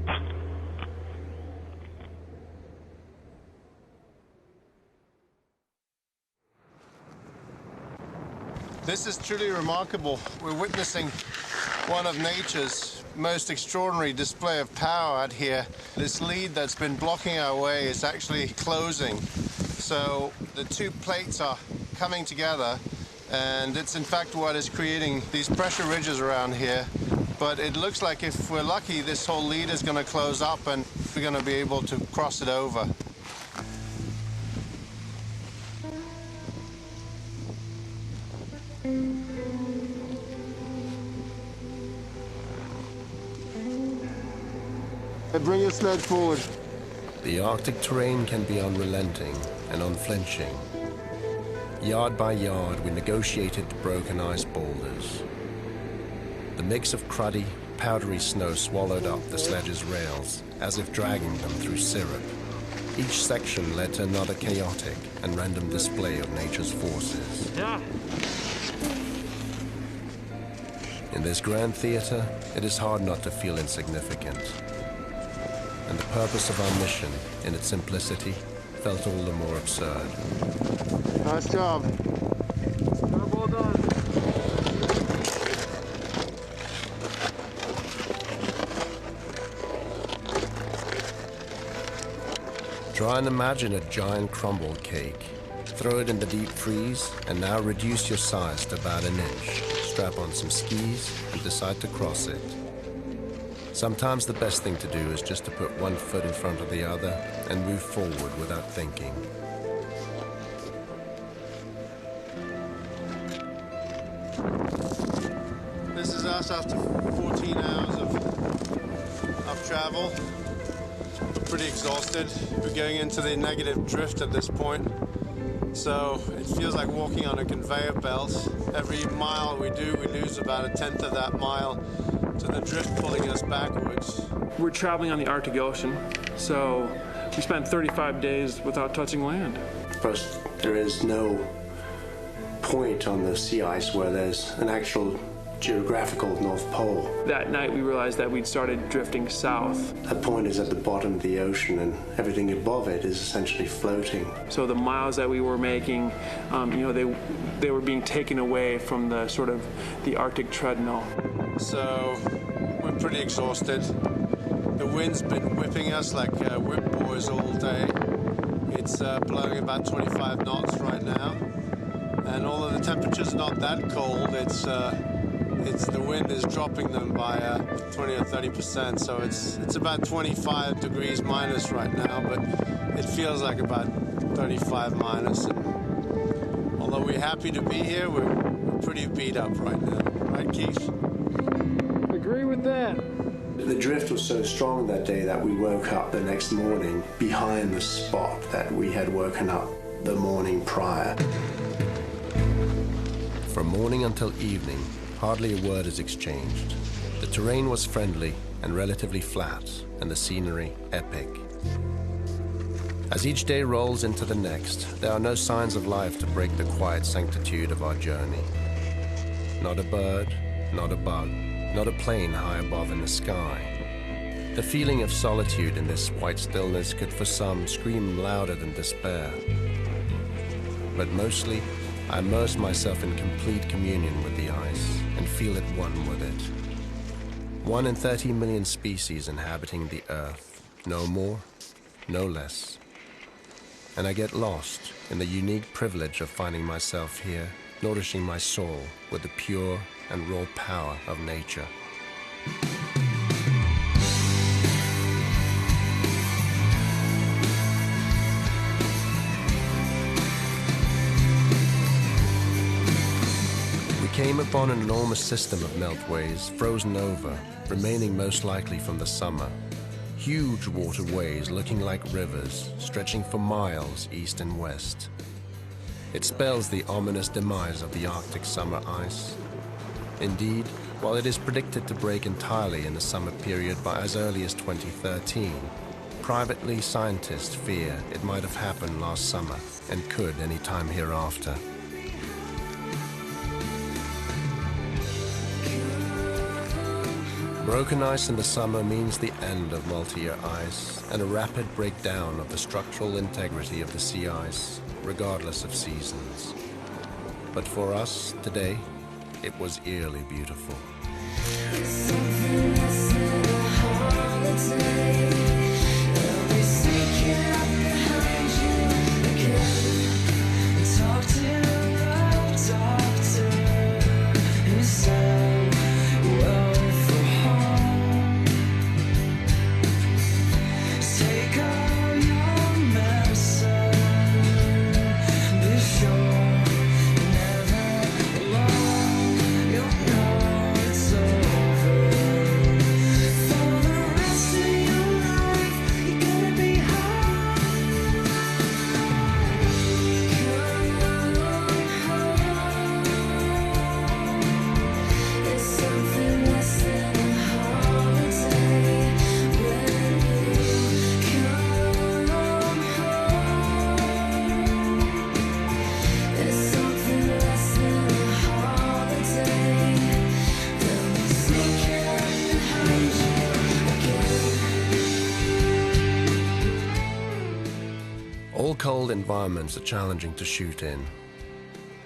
This is truly remarkable. We're witnessing one of nature's most extraordinary display of power out here. This lead that's been blocking our way is actually closing. So the two plates are coming together, and it's in fact what is creating these pressure ridges around here. But it looks like if we're lucky, this whole lead is going to close up and we're going to be able to cross it over. Bring your sled forward. The Arctic terrain can be unrelenting and unflinching. Yard by yard, we negotiated the broken ice boulders. The mix of cruddy, powdery snow swallowed up the sledge's rails, as if dragging them through syrup. Each section led to another chaotic and random display of nature's forces. Yeah. In this grand theater, it is hard not to feel insignificant. And the purpose of our mission, in its simplicity, felt all the more absurd. Nice job. Well done. Try and imagine a giant crumbled cake. Throw it in the deep freeze, and now reduce your size to about an inch. Strap on some skis and decide to cross it. Sometimes the best thing to do is just to put one foot in front of the other and move forward without thinking. This is us after 14 hours of travel. We're pretty exhausted. We're going into the negative drift at this point. So it feels like walking on a conveyor belt. Every mile we do, we lose about 1/10 of that mile to the drift pulling us backwards. We're traveling on the Arctic Ocean, so we spent 35 days without touching land. First, there is no point on the sea ice where there's an actual geographical North Pole. That night we realized that we'd started drifting south. That point is at the bottom of the ocean, and everything above it is essentially floating. So the miles that we were making, they were being taken away from the sort of the Arctic treadmill. So we're pretty exhausted. The wind's been whipping us like whip boys all day. It's It's blowing about 25 knots right now. And although the temperature's not that cold, it's the wind is dropping them by 20 or 30%. So it's about 25 degrees minus right now, but it feels like about 35 minus. And although we're happy to be here, we're pretty beat up right now. Right, Keith? Agree with that. The drift was so strong that day that we woke up the next morning behind the spot that we had woken up the morning prior. From morning until evening, hardly a word is exchanged. The terrain was friendly and relatively flat, and the scenery epic. As each day rolls into the next, there are no signs of life to break the quiet sanctitude of our journey. Not a bird, not a bug, not a plane high above in the sky. The feeling of solitude in this white stillness could for some scream louder than despair. But mostly, I immerse myself in complete communion with the ice and feel at one with it. 1 in 30 million species inhabiting the Earth, no more, no less. And I get lost in the unique privilege of finding myself here, nourishing my soul with the pure and raw power of nature. Came upon an enormous system of meltways frozen over, remaining most likely from the summer. Huge waterways looking like rivers, stretching for miles east and west. It spells the ominous demise of the Arctic summer ice. Indeed, while it is predicted to break entirely in the summer period by as early as 2013, privately scientists fear it might have happened last summer and could any time hereafter. Broken ice in the summer means the end of multi-year ice and a rapid breakdown of the structural integrity of the sea ice, regardless of seasons. But for us, today, it was eerily beautiful. Cold environments are challenging to shoot in.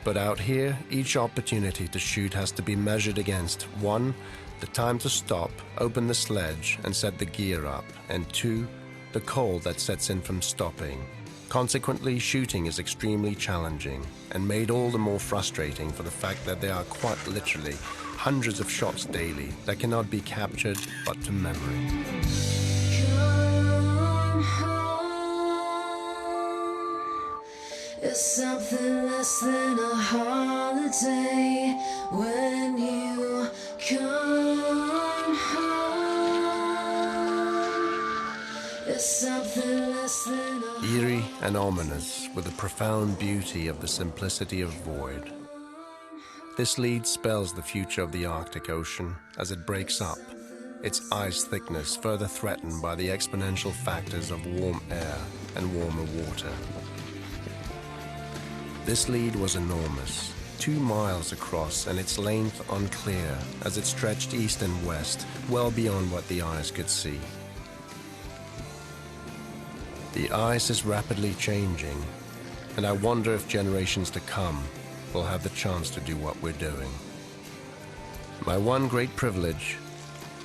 But out here, each opportunity to shoot has to be measured against 1, the time to stop, open the sledge and set the gear up, and 2, the cold that sets in from stopping. Consequently, shooting is extremely challenging and made all the more frustrating for the fact that there are quite literally hundreds of shots daily that cannot be captured but to memory. It's something less than a holiday when you come home. It's something less than a Eerie and ominous, with the profound beauty of the simplicity of void. This lead spells the future of the Arctic Ocean as it breaks up, its ice thickness further threatened by the exponential factors of warm air and warmer water. This lead was enormous, 2 miles across and its length unclear as it stretched east and west, well beyond what the eyes could see. The ice is rapidly changing, and I wonder if generations to come will have the chance to do what we're doing. My one great privilege,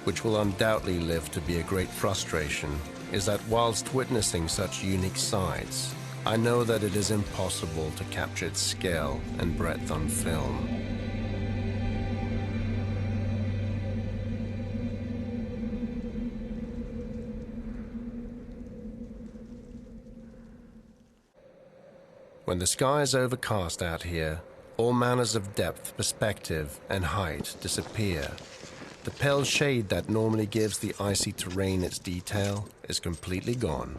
which will undoubtedly live to be a great frustration, is that whilst witnessing such unique sights, I know that it is impossible to capture its scale and breadth on film. When the sky is overcast out here, all manners of depth, perspective, and height disappear. The pale shade that normally gives the icy terrain its detail is completely gone.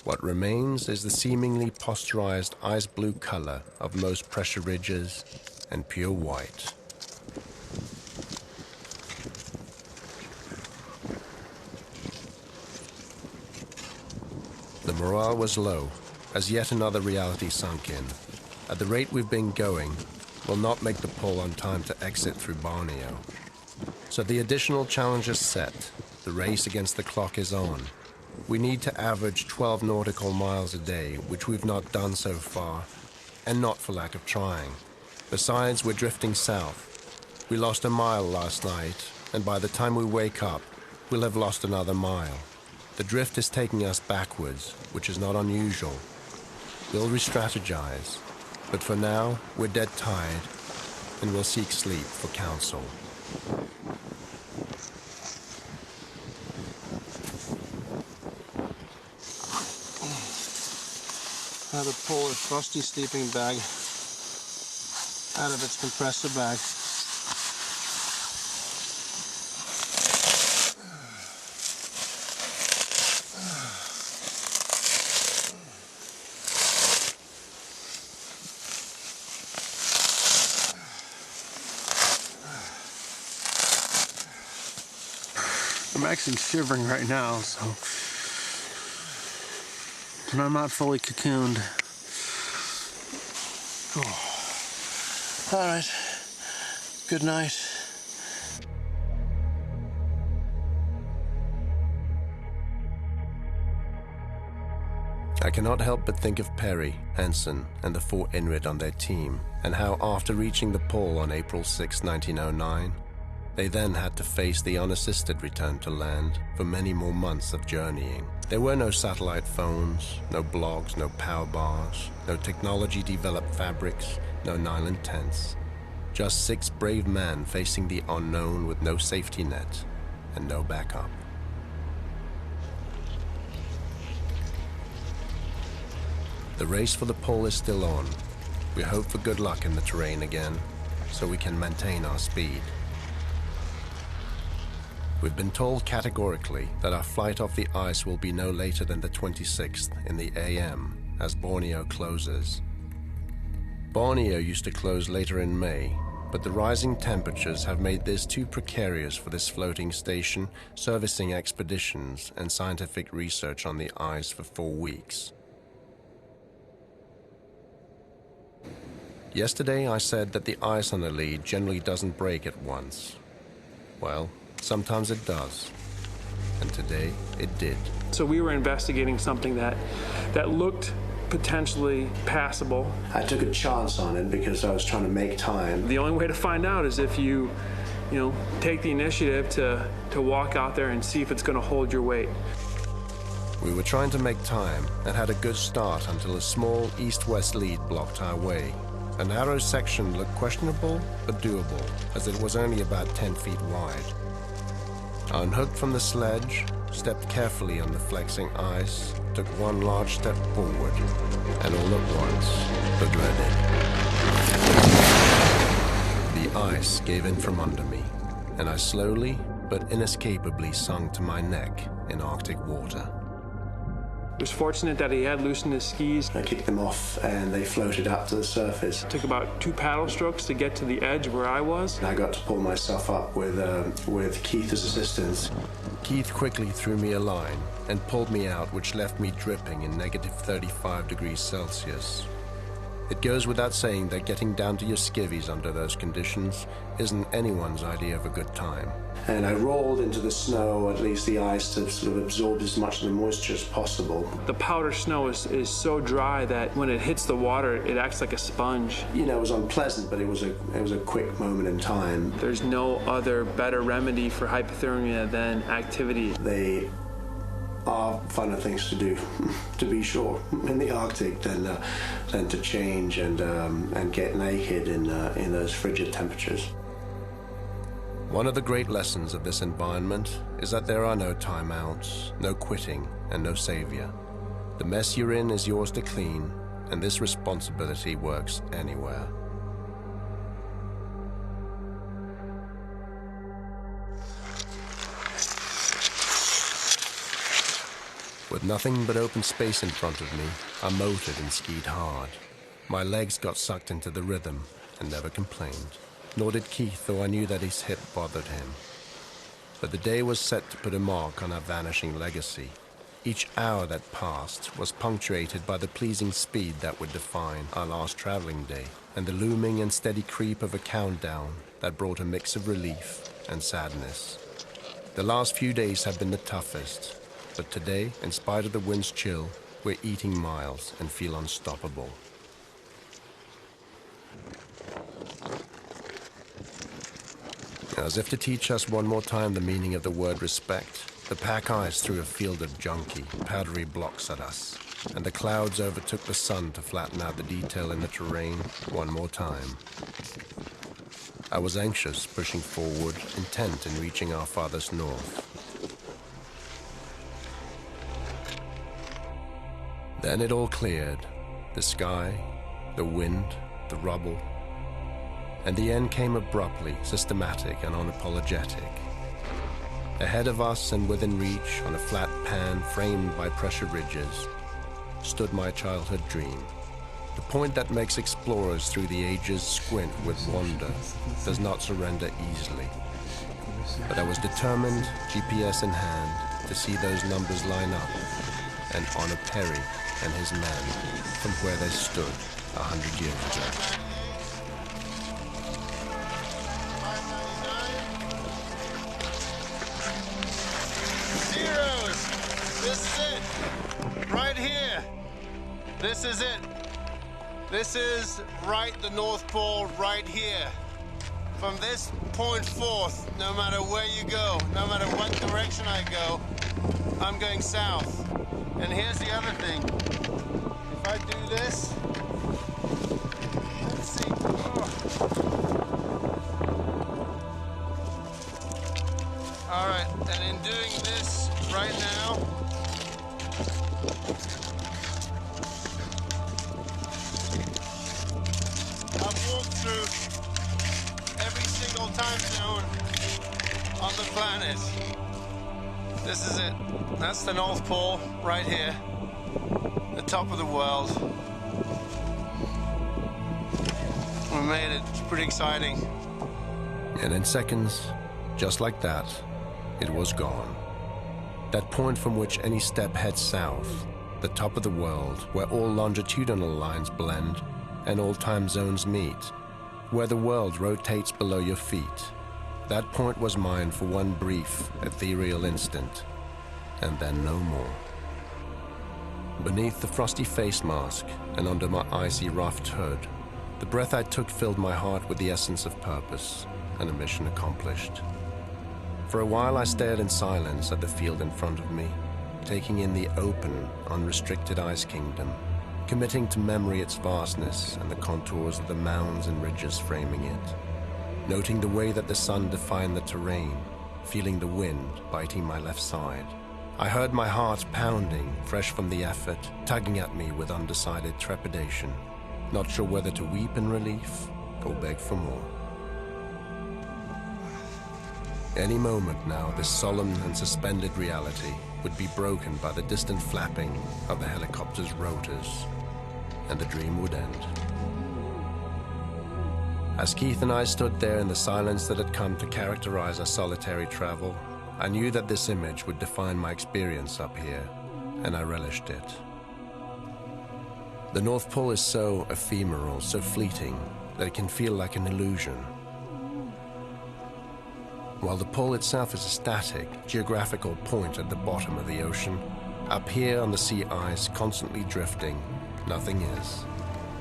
What remains is the seemingly posturized ice blue color of most pressure ridges and pure white. The morale was low as yet another reality sunk in. At the rate we've been going, we'll not make the pole on time to exit through Borneo. So the additional challenge is set. The race against the clock is on. We need to average 12 nautical miles a day, which we've not done so far, and not for lack of trying. Besides, we're drifting south. We lost a mile last night, and by the time we wake up, we'll have lost another mile. The drift is taking us backwards, which is not unusual. We'll re-strategize, but for now, we're dead tired, and we'll seek sleep for counsel. Now the pole is frosty sleeping bag out of its compressor bag. I'm actually shivering right now, so and I'm not fully cocooned. Oh. All right. Good night. I cannot help but think of Peary, Hansen, and the 4 Inuit on their team, and how after reaching the pole on April 6, 1909, they then had to face the unassisted return to land for many more months of journeying. There were no satellite phones, no blogs, no power bars, no technology-developed fabrics, no nylon tents. Just 6 brave men facing the unknown with no safety net and no backup. The race for the pole is still on. We hope for good luck in the terrain again, so we can maintain our speed. We've been told categorically that our flight off the ice will be no later than the 26th in the AM, as Borneo closes. Borneo used to close later in May, but the rising temperatures have made this too precarious for this floating station, servicing expeditions and scientific research on the ice for 4 weeks. Yesterday I said that the ice on the lead generally doesn't break at once. Well, sometimes it does, and today it did. So we were investigating something that looked potentially passable. I took a chance on it because I was trying to make time. The only way to find out is if you take the initiative to walk out there and see if it's going to hold your weight. We were trying to make time and had a good start until a small east-west lead blocked our way. A narrow section looked questionable but doable, as it was only about 10 feet wide. I unhooked from the sledge, stepped carefully on the flexing ice, took one large step forward, and all at once, the dreaded. The ice gave in from under me, and I slowly but inescapably sunk to my neck in Arctic water. It was fortunate that he had loosened his skis. I kicked them off and they floated up to the surface. It took about 2 paddle strokes to get to the edge where I was. I got to pull myself up with Keith as assistance. Keith quickly threw me a line and pulled me out, which left me dripping in negative 35 degrees Celsius. It goes without saying that getting down to your skivvies under those conditions isn't anyone's idea of a good time. And I rolled into the snow, at least the ice, to sort of absorb as much of the moisture as possible. The powder snow is so dry that when it hits the water, it acts like a sponge. You know, it was unpleasant, but it was a quick moment in time. There's no other better remedy for hypothermia than activity. They are funner things to do, to be sure, in the Arctic than to change and get naked in those frigid temperatures. One of the great lessons of this environment is that there are no timeouts, no quitting, and no savior. The mess you're in is yours to clean, and this responsibility works anywhere. With nothing but open space in front of me, I motored and skied hard. My legs got sucked into the rhythm and never complained. Nor did Keith, though I knew that his hip bothered him. But the day was set to put a mark on our vanishing legacy. Each hour that passed was punctuated by the pleasing speed that would define our last traveling day, and the looming and steady creep of a countdown that brought a mix of relief and sadness. The last few days have been the toughest, but today, in spite of the wind's chill, we're eating miles and feel unstoppable. As if to teach us one more time the meaning of the word respect, the pack ice threw a field of junky, powdery blocks at us, and the clouds overtook the sun to flatten out the detail in the terrain one more time. I was anxious, pushing forward, intent in reaching our farthest north. Then it all cleared. The sky, the wind, the rubble. And the end came abruptly, systematic and unapologetic. Ahead of us and within reach, on a flat pan framed by pressure ridges, stood my childhood dream. The point that makes explorers through the ages squint with wonder, does not surrender easily. But I was determined, GPS in hand, to see those numbers line up, and honor Peary and his men from where they stood 100 years ago. This is it, right here. This is it. This is right the North Pole, right here. From this point forth, no matter where you go, no matter what direction I go, I'm going south. And here's the other thing. If I do this, let's see. All right, and in doing this right now, I've walked through every single time zone on the planet. This is it. That's the North Pole right here, the top of the world. We made it. It's pretty exciting. And in seconds, just like that, it was gone. That point from which any step heads south, the top of the world, where all longitudinal lines blend and all time zones meet, where the world rotates below your feet. That point was mine for one brief, ethereal instant, and then no more. Beneath the frosty face mask and under my icy roughed hood, the breath I took filled my heart with the essence of purpose and a mission accomplished. For a while I stared in silence at the field in front of me, taking in the open, unrestricted ice kingdom, committing to memory its vastness and the contours of the mounds and ridges framing it, noting the way that the sun defined the terrain, feeling the wind biting my left side. I heard my heart pounding, fresh from the effort, tugging at me with undecided trepidation, not sure whether to weep in relief or beg for more. Any moment now, this solemn and suspended reality would be broken by the distant flapping of the helicopter's rotors, and the dream would end. As Keith and I stood there in the silence that had come to characterize our solitary travel, I knew that this image would define my experience up here, and I relished it. The North Pole is so ephemeral, so fleeting, that it can feel like an illusion. While the pole itself is a static, geographical point at the bottom of the ocean, up here on the sea ice, constantly drifting, nothing is.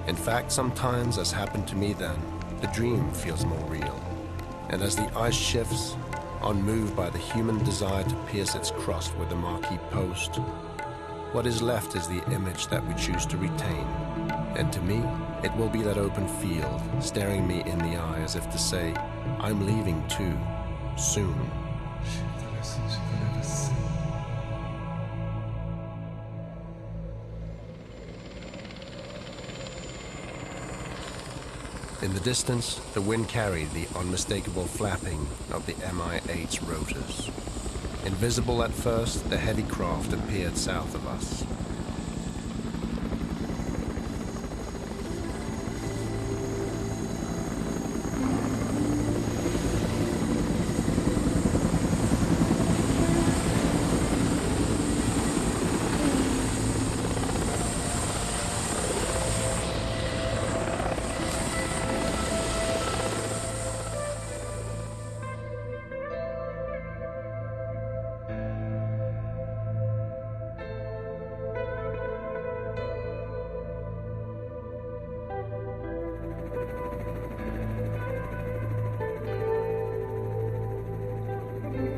In fact, sometimes, as happened to me then, the dream feels more real. And as the ice shifts, unmoved by the human desire to pierce its crust with a marquee post. What is left is the image that we choose to retain. And to me, it will be that open field, staring me in the eye as if to say, I'm leaving too, soon. In the distance, the wind carried the unmistakable flapping of the Mi-8's rotors. Invisible at first, the heavy craft appeared south of us.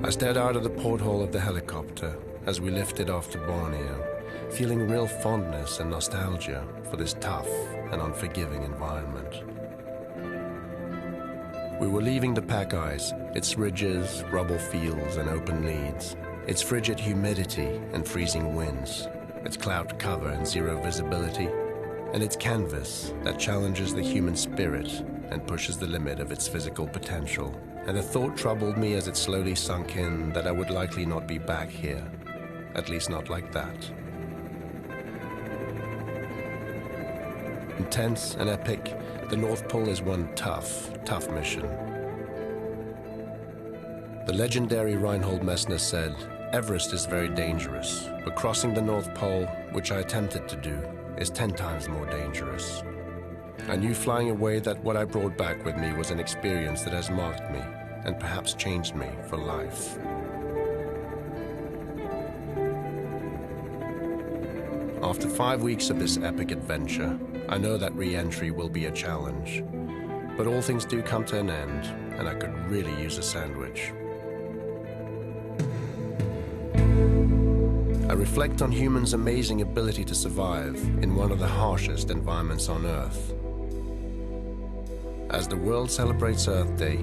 I stared out of the porthole of the helicopter as we lifted off to Borneo, feeling real fondness and nostalgia for this tough and unforgiving environment. We were leaving the pack ice, its ridges, rubble fields, and open leads, its frigid humidity and freezing winds, its cloud cover and zero visibility, and its canvas that challenges the human spirit and pushes the limit of its physical potential. And the thought troubled me as it slowly sunk in that I would likely not be back here, at least not like that. Intense and epic, the North Pole is one tough mission. The legendary Reinhold Messner said, Everest is very dangerous, but crossing the North Pole, which I attempted to do, is 10 times more dangerous. I knew flying away that what I brought back with me was an experience that has marked me and perhaps changed me for life. After 5 weeks of this epic adventure, I know that re-entry will be a challenge. But all things do come to an end, and I could really use a sandwich. I reflect on humans' amazing ability to survive in one of the harshest environments on Earth. As the world celebrates Earth Day,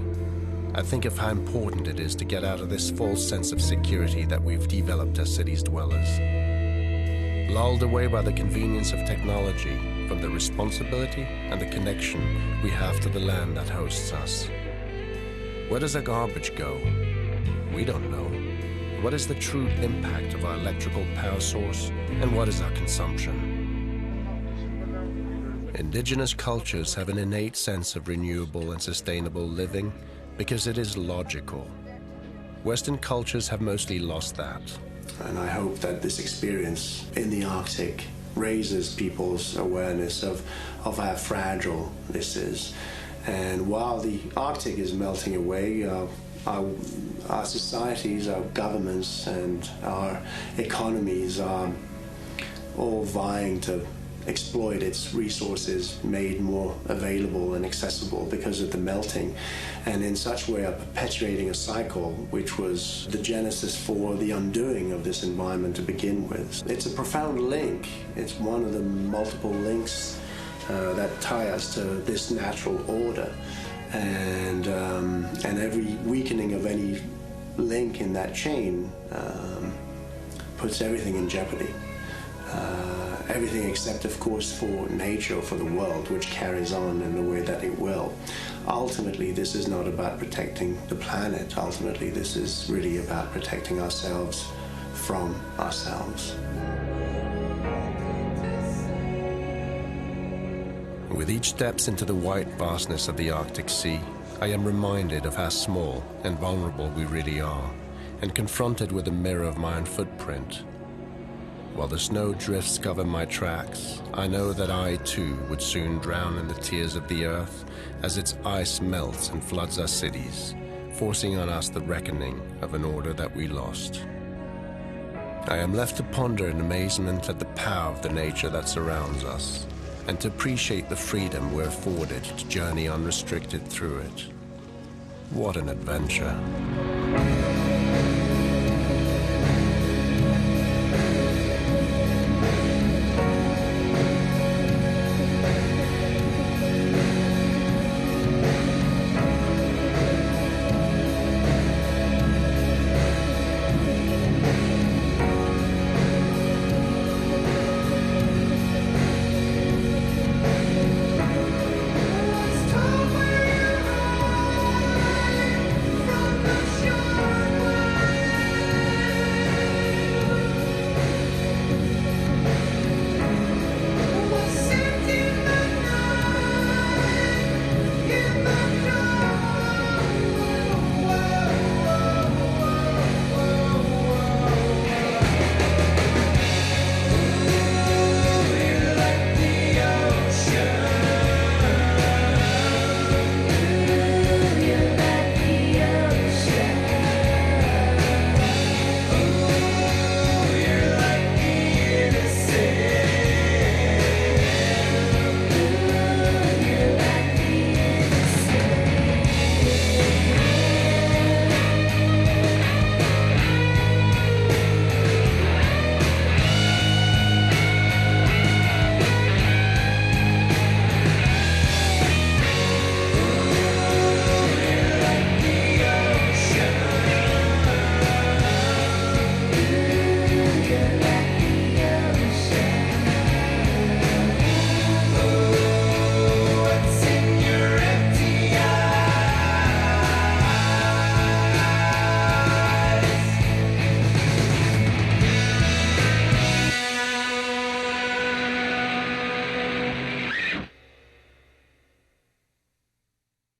I think of how important it is to get out of this false sense of security that we've developed as cities dwellers. Lulled away by the convenience of technology, from the responsibility and the connection we have to the land that hosts us. Where does our garbage go? We don't know. What is the true impact of our electrical power source, and what is our consumption? Indigenous cultures have an innate sense of renewable and sustainable living because it is logical. Western cultures have mostly lost that. And I hope that this experience in the Arctic raises people's awareness of how fragile this is. And while the Arctic is melting away, our societies, our governments, and our economies are all vying to exploit its resources made more available and accessible because of the melting, and in such way are perpetuating a cycle which was the genesis for the undoing of this environment to begin with. It's a profound link. It's one of the multiple links that tie us to this natural order, and every weakening of any link in that chain puts everything in jeopardy. Everything except, of course, for nature, for the world, which carries on in the way that it will. Ultimately, this is not about protecting the planet. Ultimately, this is really about protecting ourselves from ourselves. With each step into the white vastness of the Arctic Sea, I am reminded of how small and vulnerable we really are, and confronted with the mirror of my own footprint. While the snow drifts cover my tracks, I know that I too would soon drown in the tears of the earth as its ice melts and floods our cities, forcing on us the reckoning of an order that we lost. I am left to ponder in amazement at the power of the nature that surrounds us, and to appreciate the freedom we're afforded to journey unrestricted through it. What an adventure.